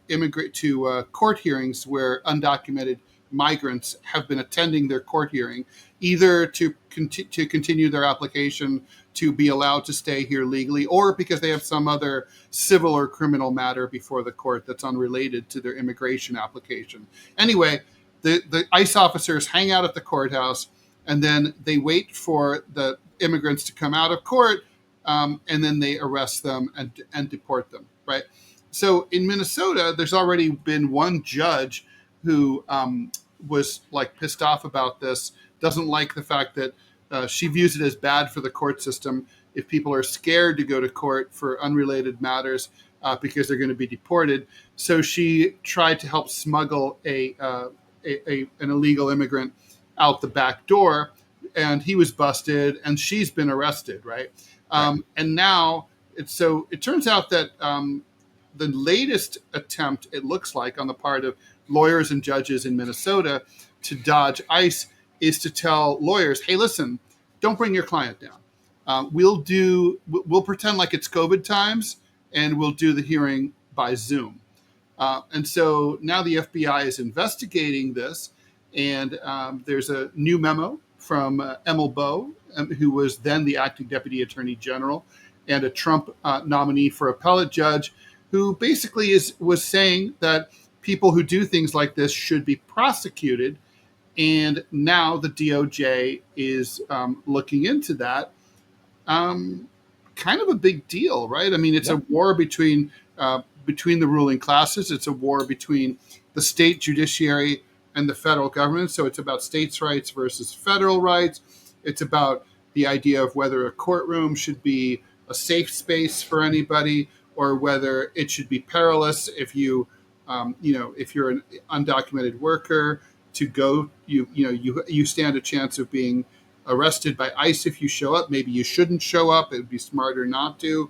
A: court hearings where undocumented migrants have been attending their court hearing, either to continue their application to be allowed to stay here legally, or because they have some other civil or criminal matter before the court that's unrelated to their immigration application. Anyway, the ICE officers hang out at the courthouse, and then they wait for the immigrants to come out of court, and then they arrest them and deport them, right? So in Minnesota, there's already been one judge who was like pissed off about this, doesn't like the fact that she views it as bad for the court system if people are scared to go to court for unrelated matters because they're going to be deported. So she tried to help smuggle an illegal immigrant out the back door, and he was busted, and she's been arrested, right? And now it turns out that the latest attempt, it looks like, on the part of lawyers and judges in Minnesota to dodge ICE is to tell lawyers, hey, listen, don't bring your client down. We'll pretend like it's COVID times, and we'll do the hearing by Zoom. And so now the FBI is investigating this, and there's a new memo from Emil Bowe, who was then the acting deputy attorney general and a Trump nominee for appellate judge, who basically was saying that people who do things like this should be prosecuted. And now the DOJ is looking into that, kind kind of a big deal, right? I mean, it's a
B: Yeah.
A: war between the ruling classes. It's a war between the state judiciary and the federal government. So it's about states' rights versus federal rights. It's about the idea of whether a courtroom should be a safe space for anybody or whether it should be perilous if if you're an undocumented worker to go, you stand a chance of being arrested by ICE if you show up. Maybe you shouldn't show up. It would be smarter not to.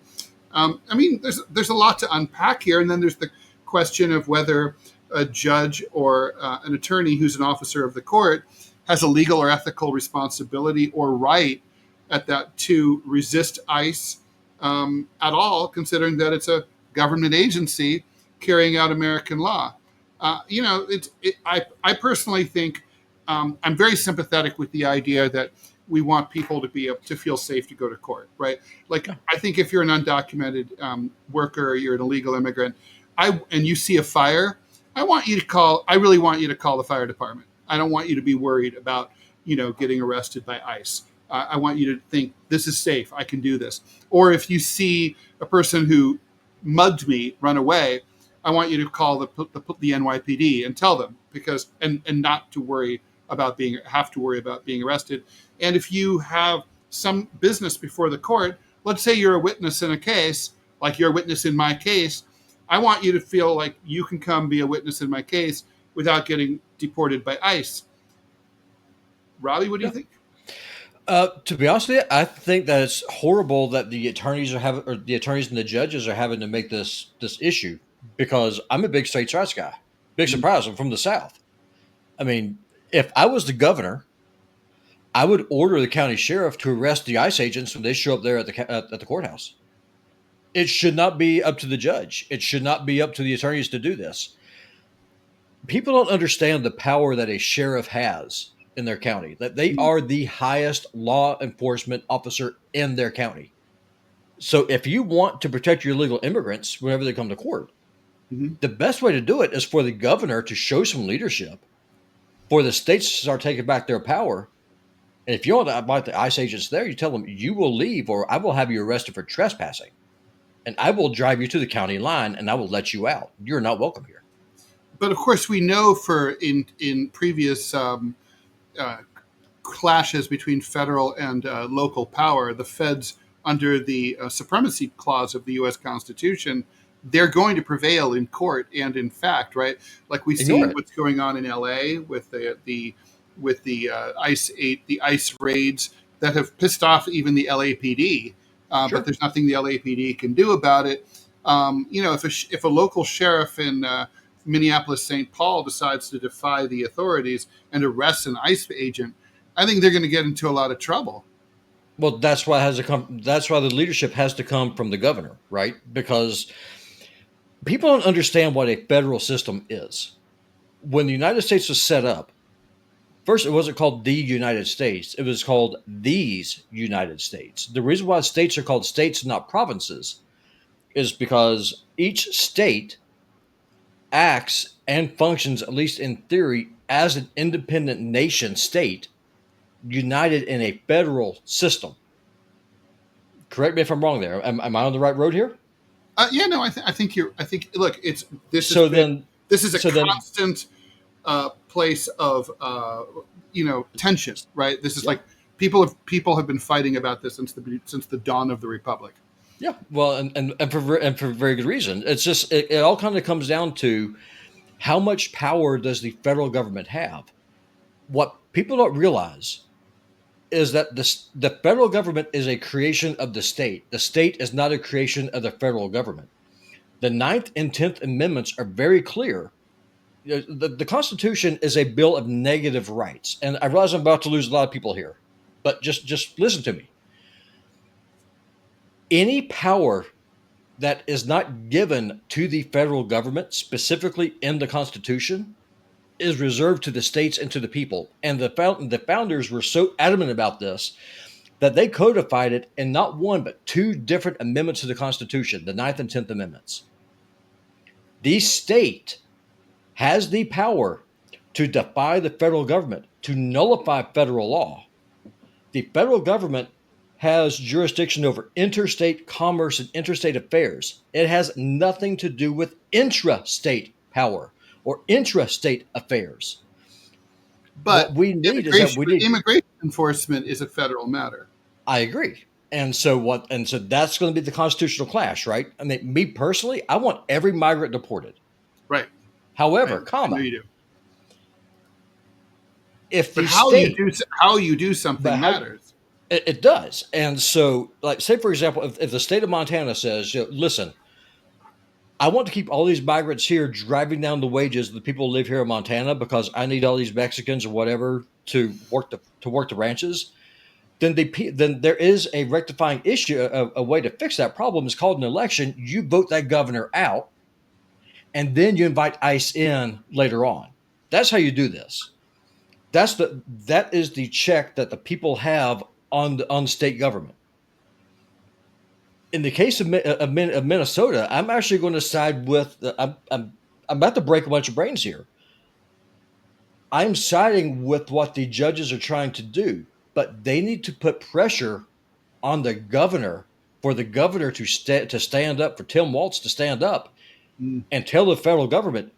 A: I mean, there's a lot to unpack here, and then there's the question of whether a judge or an attorney who's an officer of the court has a legal or ethical responsibility or right at that to resist ICE at all, considering that it's a government agency carrying out American law. I personally think I'm very sympathetic with the idea that we want people to be able to feel safe to go to court, right? Like, I think if you're an undocumented worker, you're an illegal immigrant, and you see a fire, I really want you to call the fire department. I don't want you to be worried about, getting arrested by ICE. I want you to think this is safe. I can do this. Or if you see a person who mugged me run away, I want you to call the NYPD and tell them and not to have to worry about being arrested. And if you have some business before the court, let's say you're a witness in a case, like you're a witness in my case, I want you to feel like you can come be a witness in my case without getting deported by ICE. Robby, what do you think?
B: To be honest with you, I think that it's horrible that the attorneys and the judges are having to make this issue, because I'm a big states' rights guy. Big surprise, I'm from the South. I mean, if I was the governor, I would order the county sheriff to arrest the ICE agents when they show up there at the courthouse. It should not be up to the judge. It should not be up to the attorneys to do this. People don't understand the power that a sheriff has in their county, that they are the highest law enforcement officer in their county. So if you want to protect your illegal immigrants whenever they come to court,
A: Mm-hmm.
B: the best way to do it is for the governor to show some leadership, for the states to start taking back their power. And if you want to invite the ICE agents there, you tell them you will leave or I will have you arrested for trespassing. And I will drive you to the county line and I will let you out. You're not welcome here.
A: But of course, we know in previous clashes between federal and local power, the feds, under the supremacy clause of the U.S. Constitution, they're going to prevail in court and in fact, right? Like we see what's going on in L.A. with the ICE raids that have pissed off even the LAPD.
B: Sure.
A: But there's nothing the LAPD can do about it. If a local sheriff in Minneapolis, St. Paul decides to defy the authorities and arrests an ICE agent, I think they're going to get into a lot of trouble.
B: Well, that's why that's why the leadership has to come from the governor, right? Because people don't understand what a federal system is. When the United States was set up, first, it wasn't called the United States. It was called these United States. The reason why states are called states and not provinces is because each state acts and functions, at least in theory, as an independent nation state united in a federal system. Correct me if I'm wrong there. Am I on the right road here?
A: Yeah, no, I think you're. I think look, this is a constant place of tension, right? This is like people have been fighting about this since the dawn of the republic.
B: Yeah, well, and for very good reason. It's just it all kind of comes down to how much power does the federal government have? What people don't realize is that the federal government is a creation of the state. The state is not a creation of the federal government. The 9th and 10th Amendments are very clear. The Constitution is a bill of negative rights. And I realize I'm about to lose a lot of people here, but just listen to me. Any power that is not given to the federal government, specifically in the Constitution, is reserved to the states and to the people. And the founders were so adamant about this that they codified it in not one, but 2 different amendments to the Constitution, the 9th and 10th Amendments. The state has the power to defy the federal government, to nullify federal law. The federal government has jurisdiction over interstate commerce and interstate affairs. It has nothing to do with intrastate power or intrastate affairs. What
A: But
B: we need is that we need.
A: immigration enforcement is a federal matter.
B: I agree. And so what? And so that's going to be the constitutional clash, right? I mean, me personally, I want every migrant deported.
A: Right.
B: However,
A: I know you do.
B: if
A: But
B: the state,
A: how you do something
B: how,
A: matters.
B: it does. And so, like, say for example, if the state of Montana says, listen, I want to keep all these migrants here, driving down the wages of the people who live here in Montana because I need all these Mexicans or whatever to work the ranches. Then there is a rectifying issue. A way to fix that problem is called an election. You vote that governor out, and then you invite ICE in later on. That's how you do this. That is the check that the people have on state government. In the case of Minnesota, I'm actually going to side with. I'm about to break a bunch of brains here. I'm siding with what the judges are trying to do, but they need to put pressure on the governor for the governor to stand up, for Tim Walz to stand up and tell the federal government,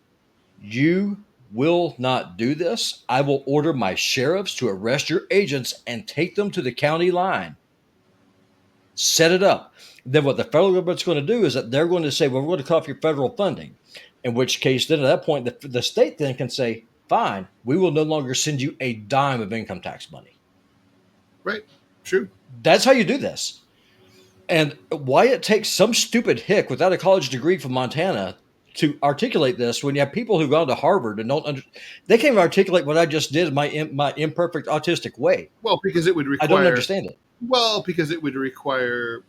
B: you will not do this. I will order my sheriffs to arrest your agents and take them to the county line. Set it up. Then what the federal government's going to do is that they're going to say, well, we're going to cut off your federal funding. In which case, then at that point, the state then can say, fine, we will no longer send you a dime of income tax money.
A: Right. True.
B: That's how you do this. And why it takes some stupid hick without a college degree from Montana to articulate this when you have people who've gone to Harvard and they can't even articulate what I just did in my imperfect autistic way.
A: Well, because it would require.
B: I don't understand it.
A: Well, because it would require,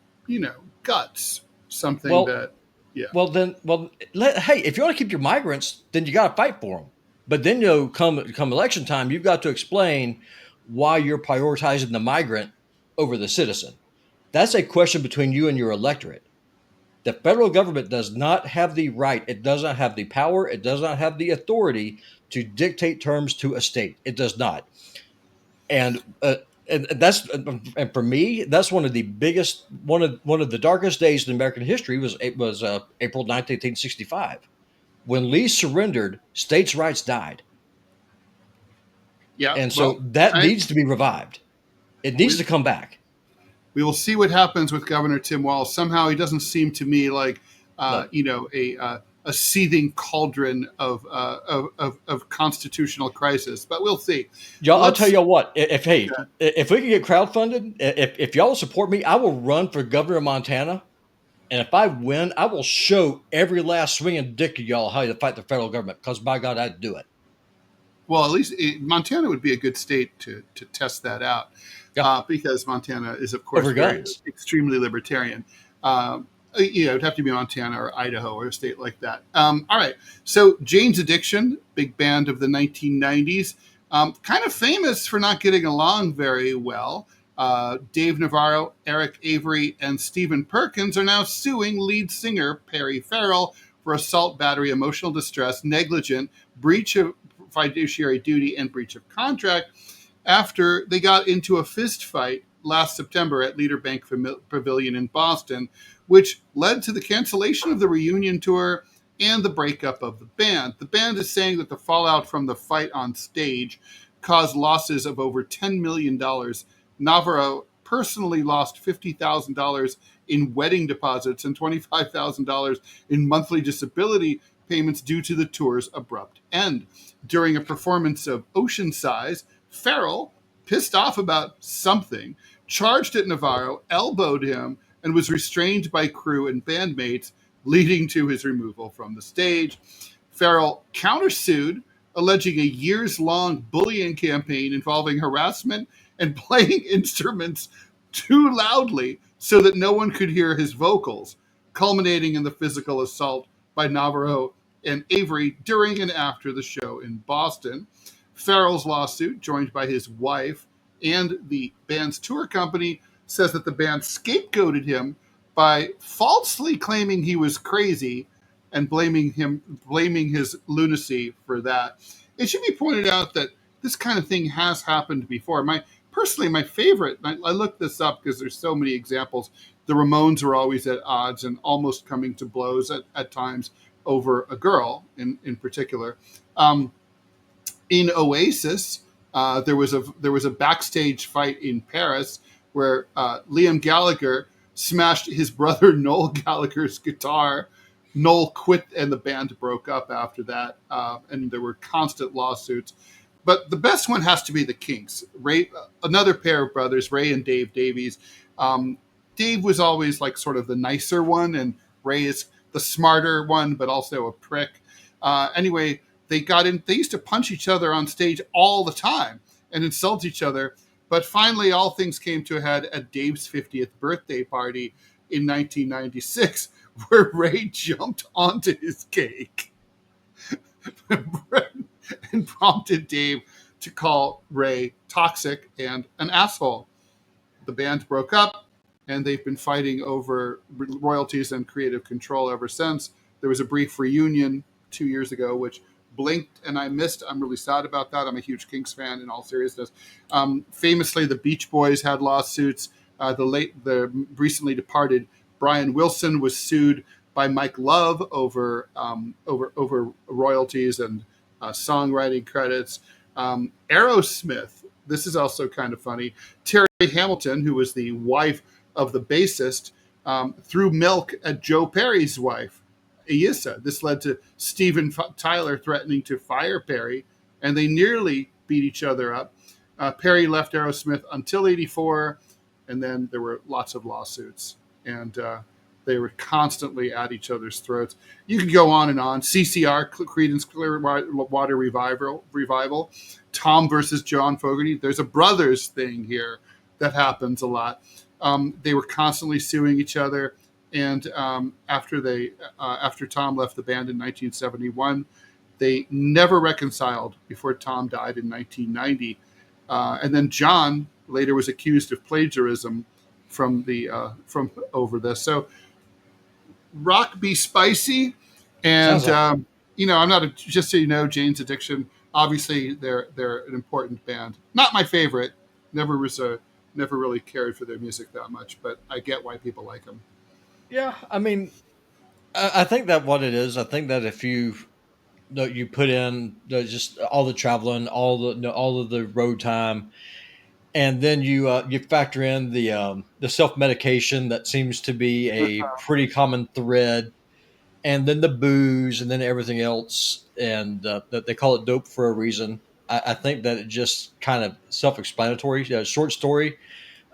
A: guts. Something that. Yeah.
B: Hey, if you want to keep your migrants, then you got to fight for them. But then, come election time, you've got to explain why you're prioritizing the migrant over the citizen. That's a question between you and your electorate. The federal government does not have the right. It does not have the power. It does not have the authority to dictate terms to a state. It does not. And for me, that's one of the biggest, one of the darkest days in American history was April 9th, 1865. When Lee surrendered, states' rights died.
A: Yeah.
B: And so that needs to be revived. It needs to come back.
A: We will see what happens with Governor Tim Walz. Somehow he doesn't seem to me like, a seething cauldron of constitutional crisis, but we'll see.
B: Y'all, I'll tell you what, if we can get crowdfunded, if y'all will support me, I will run for governor of Montana. And if I win, I will show every last swinging dick of y'all how to fight the federal government, because by God, I'd do it.
A: Well, at least Montana would be a good state to test that out, because Montana is, of course, extremely libertarian. It'd have to be Montana or Idaho or a state like that. All right. So Jane's Addiction, big band of the 1990s, kind of famous for not getting along very well. Dave Navarro, Eric Avery, and Stephen Perkins are now suing lead singer Perry Farrell for assault, battery, emotional distress, negligent, breach of fiduciary duty, and breach of contract after they got into a fist fight last September at Leader Bank Pavilion in Boston, which led to the cancellation of the reunion tour and the breakup of the band. The band is saying that the fallout from the fight on stage caused losses of over $10 million. Navarro personally lost $50,000 in wedding deposits and $25,000 in monthly disability payments due to the tour's abrupt end. During a performance of Ocean Size, Farrell, pissed off about something, charged at Navarro, elbowed him, and was restrained by crew and bandmates, leading to his removal from the stage. Farrell countersued, alleging a years-long bullying campaign involving harassment and playing instruments too loudly so that no one could hear his vocals, culminating in the physical assault by Navarro and Avery during and after the show in Boston. Farrell's lawsuit, joined by his wife and the band's tour company, says that the band scapegoated him by falsely claiming he was crazy and blaming his lunacy for that. It should be pointed out that this kind of thing has happened before. My personally, my favorite, I looked this up because there's so many examples. The Ramones were always at odds and almost coming to blows at times over a girl in particular. Um, in Oasis, there was a backstage fight in Paris where Liam Gallagher smashed his brother Noel Gallagher's guitar. Noel quit and the band broke up after that, and there were constant lawsuits. But the best one has to be the Kinks. Ray, another pair of brothers, Ray and Dave Davies. Um, Dave was always like sort of the nicer one, and Ray is the smarter one, but also a prick. Anyway, they got in. They used to punch each other on stage all the time and insult each other. But finally, all things came to a head at Dave's 50th birthday party in 1996, where Ray jumped onto his cake and prompted Dave to call Ray toxic and an asshole. The band broke up, and they've been fighting over royalties and creative control ever since. There was a brief reunion 2 years ago, which blinked and I missed. I'm really sad about that. I'm a huge Kinks fan, in all seriousness. Famously, the Beach Boys had lawsuits. The recently departed Brian Wilson was sued by Mike Love over royalties and songwriting credits. Aerosmith. This is also kind of funny. Terry Hamilton, who was the wife of the bassist, threw milk at Joe Perry's wife, Issa. This led to Steven Tyler threatening to fire Perry, and they nearly beat each other up. Perry left Aerosmith until '84, and then there were lots of lawsuits, and they were constantly at each other's throats. You can go on and on. CCR, Creedence Clearwater Revival, Tom versus John Fogerty. There's a brothers thing here that happens a lot. They were constantly suing each other. And after Tom left the band in 1971, they never reconciled before Tom died in 1990. And then John later was accused of plagiarism from over this. So rock be spicy, and
B: Sounds like
A: I'm not just so you know, Jane's Addiction. Obviously, they're an important band. Not my favorite. Never really cared for their music that much, but I get why people like them.
B: yeah. I mean, I think that what it is. I think that if you put in just all the traveling, all of the road time, and then you factor in the self medication that seems to be a pretty common thread, and then the booze, and then everything else, and that they call it dope for a reason. I think that it just kind of self explanatory. Short story,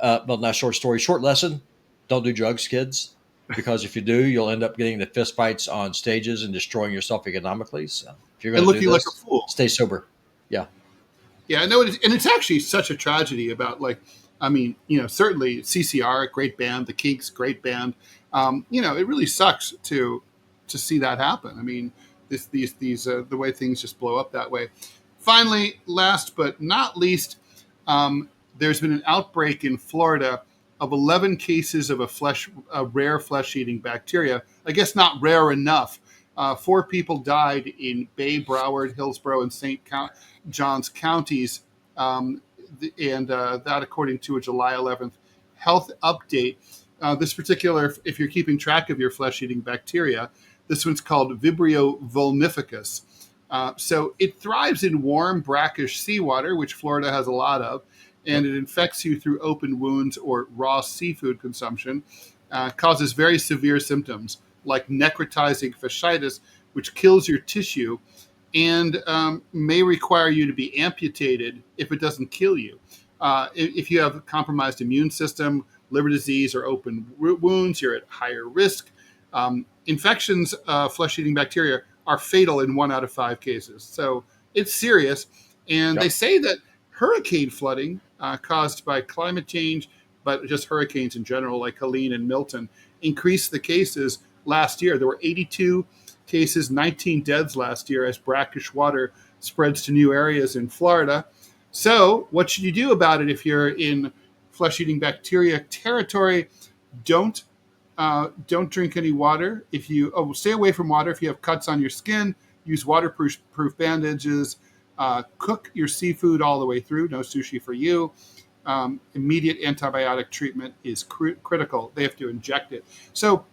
B: well, not short story, short lesson: don't do drugs, kids. Because if you do, you'll end up getting the fist fights on stages and destroying yourself economically. So if you're
A: And
B: going to do
A: looking like a
B: this,
A: fool.
B: stay sober. Yeah.
A: Yeah, no, and it's actually such a tragedy about, like, I mean, certainly CCR, great band, the Kinks, great band. It really sucks to see that happen. I mean, these the way things just blow up that way. Finally, last but not least, there's been an outbreak in Florida of 11 cases of a rare flesh-eating bacteria. I guess not rare enough. 4 people died in Bay, Broward, Hillsborough, and St. John's counties, and that according to a July 11th health update. This particular, if you're keeping track of your flesh-eating bacteria, this one's called Vibrio vulnificus. So it thrives in warm, brackish seawater, which Florida has a lot of, and it infects you through open wounds or raw seafood consumption. Causes very severe symptoms like necrotizing fasciitis, which kills your tissue, and may require you to be amputated if it doesn't kill you. If you have a compromised immune system, liver disease, or open wounds, you're at higher risk. Infections, flesh-eating bacteria, are fatal in 1 out of 5 cases. So it's serious. And
B: Yep.
A: they say that hurricane flooding caused by climate change, but just hurricanes in general, like Helene and Milton, increased the cases last year. There were 82 cases, 19 deaths last year as brackish water spreads to new areas in Florida. So what should you do about it if you're in flesh-eating bacteria territory? Don't drink any water. Stay away from water if you have cuts on your skin. Use waterproof bandages. Cook your seafood all the way through. No sushi for you. immediate antibiotic treatment is critical. They have to inject it. So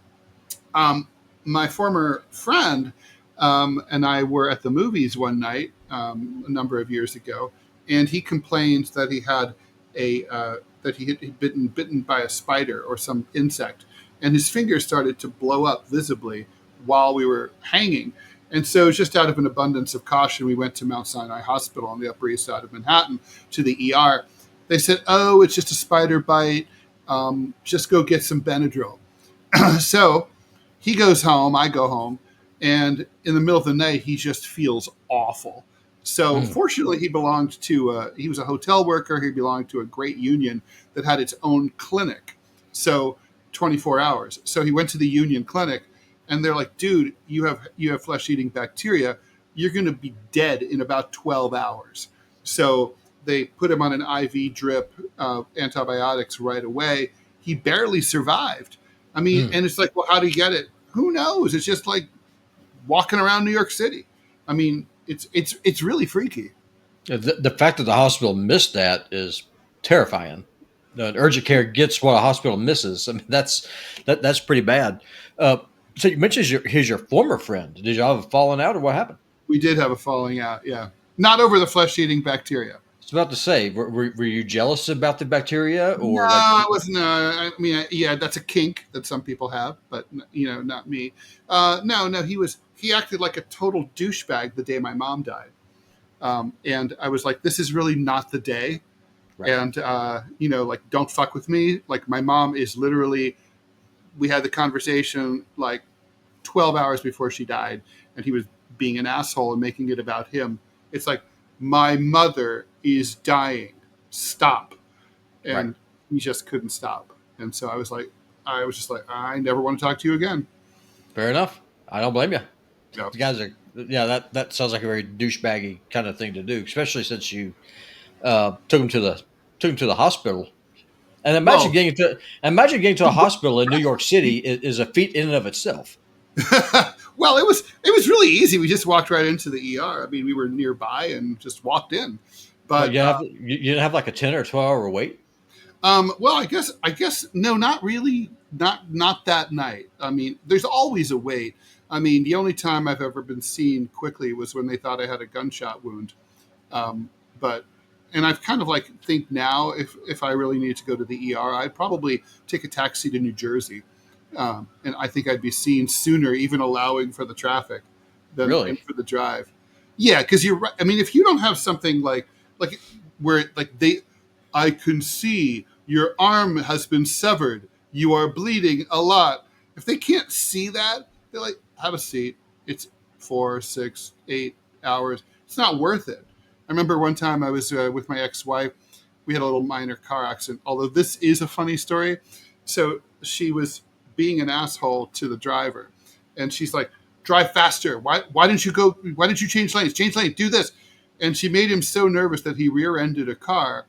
A: um, my former friend and I were at the movies one night a number of years ago, and he complained that he had that he had bitten by a spider or some insect, and his fingers started to blow up visibly while we were hanging. And so, just out of an abundance of caution, we went to Mount Sinai Hospital on the Upper East Side of Manhattan to the ER. They said, "Oh, it's just a spider bite. Just go get some Benadryl." So he goes home, I go home, and in the middle of the night, he just feels awful. So
B: Mm,
A: fortunately, he was a hotel worker. He belonged to a great union that had its own clinic. So 24 hours. So he went to the union clinic, and they're like, "Dude, you have flesh eating bacteria. You're going to be dead in about 12 hours." So they put him on an IV drip of antibiotics right away. He barely survived. I mean,
B: mm.
A: and it's like, well, how do you get it? Who knows? It's just like walking around New York City. I mean, it's really freaky.
B: The fact that the hospital missed that is terrifying. Urgent care gets what a hospital misses. I mean, that's pretty bad. Uh, so you mentioned he's your former friend. Did y'all have a falling out, or what happened?
A: We did have a falling out, yeah. Not over the flesh-eating bacteria.
B: I was about to say, were you jealous about the bacteria,
A: No,
B: or like,
A: I wasn't. I mean, yeah, that's a kink that some people have, but not me. No, no, he was. He acted like a total douchebag the day my mom died, and I was like, "This is really not the day."
B: right?
A: And like, don't fuck with me. Like, my mom is literally. We had the conversation like 12 hours before she died, and he was being an asshole and making it about him. It's like, my mother is dying. Stop.
B: Right.
A: And he just couldn't stop. And so I was just like, I never want to talk to you again.
B: Fair enough. I don't blame you.
A: Yep.
B: The guys are, yeah. That sounds like a very douchebaggy kind of thing to do, especially since you took him to the hospital. And
A: Well,
B: imagine getting to a hospital in New York City is a feat in and of itself.
A: well, it was really easy. We just walked right into the ER. I mean, we were nearby and just walked in.
B: But
A: But
B: you didn't have like a 10 or 12 hour wait.
A: well, I guess no, not really, not that night. I mean, there's always a wait. I mean, the only time I've ever been seen quickly was when they thought I had a gunshot wound. But and I've kind of like think now if I really needed to go to the ER, I'd probably take a taxi to New Jersey, and I think I'd be seen sooner, even allowing for the traffic, than
B: Really?
A: for the drive. Yeah, because you're right. I mean, if you don't have something like where like I can see your arm has been severed, you are bleeding a lot. If they can't see that, they're like, have a seat. It's 4, 6, 8 hours. It's not worth it. I remember one time I was with my ex-wife. We had a little minor car accident. Although this is a funny story. So she was being an asshole to the driver, and she's like, "Drive faster. Why didn't you go? Why didn't you change lanes? Change lane. Do this." And she made him so nervous that he rear-ended a car.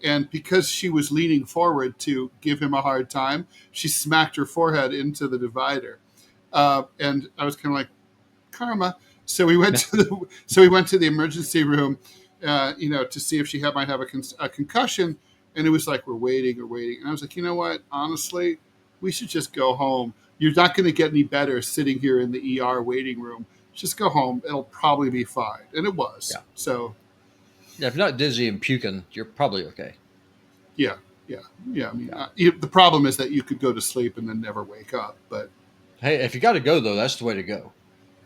A: And because she was leaning forward to give him a hard time, she smacked her forehead into the divider. And I was kind of like, karma. So we went to the emergency room, to see if she might have a concussion. And it was like, we're waiting. And I was like, you know what? Honestly, we should just go home. You're not going to get any better sitting here in the ER waiting room. Just go home. It'll probably be fine. And it was.
B: Yeah.
A: So
B: Yeah. If you're not dizzy and puking, you're probably okay.
A: yeah, yeah, yeah. I mean,
B: Yeah.
A: the problem is that you could go to sleep and then never wake up. But
B: Hey, if you got to go though, that's the way to go.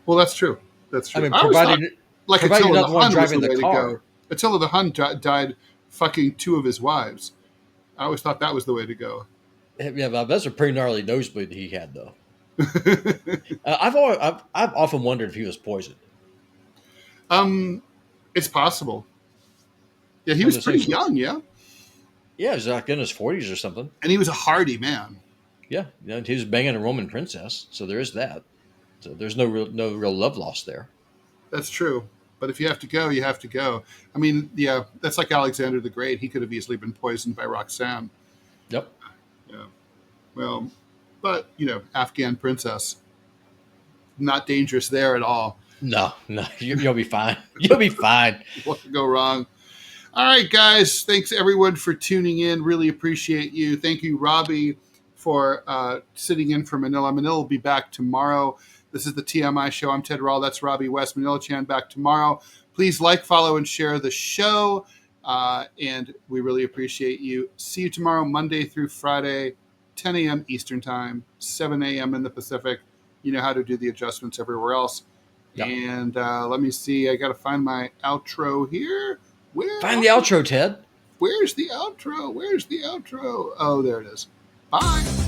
A: well, that's true. That's
B: I
A: true.
B: mean,
A: I always thought like
B: provided you're
A: Attila
B: not
A: the
B: the one
A: Hun was
B: driving
A: the
B: the
A: way to go.
B: car.
A: Attila the Hun died fucking two of his wives. I always thought that was the way to go.
B: Yeah, but that's a pretty gnarly nosebleed that he had though. I've often wondered if he was poisoned.
A: um, it's possible. Yeah, he
B: I was
A: was
B: gonna say,
A: pretty young. Yeah,
B: yeah, he was like in his 40s or something.
A: and he was a hardy man.
B: Yeah, he was banging a Roman princess, so there is that. So there's no real love lost there.
A: That's true. But if you have to go, you have to go. I mean, yeah, that's like Alexander the Great. He could have easily been poisoned by Roxanne.
B: Yep.
A: Yeah. Well, but Afghan princess, not dangerous there at all.
B: No, you'll be fine. You'll be fine.
A: What could go wrong? All right, guys. Thanks everyone for tuning in. Really appreciate you. Thank you, Robby, for sitting in for Manila. Manila will be back tomorrow. This is the TMI Show. I'm Ted Rall. That's Robby West. Manila Chan back tomorrow. Please like, follow, and share the show. And we really appreciate you. See you tomorrow, Monday through Friday, 10 a.m. Eastern Time, 7 a.m. in the Pacific. You know how to do the adjustments everywhere else.
B: Yep.
A: And let me see. I got to find my outro here.
B: Find the outro, Ted.
A: Where's the outro? Where's the outro? Oh, there it is. Bye.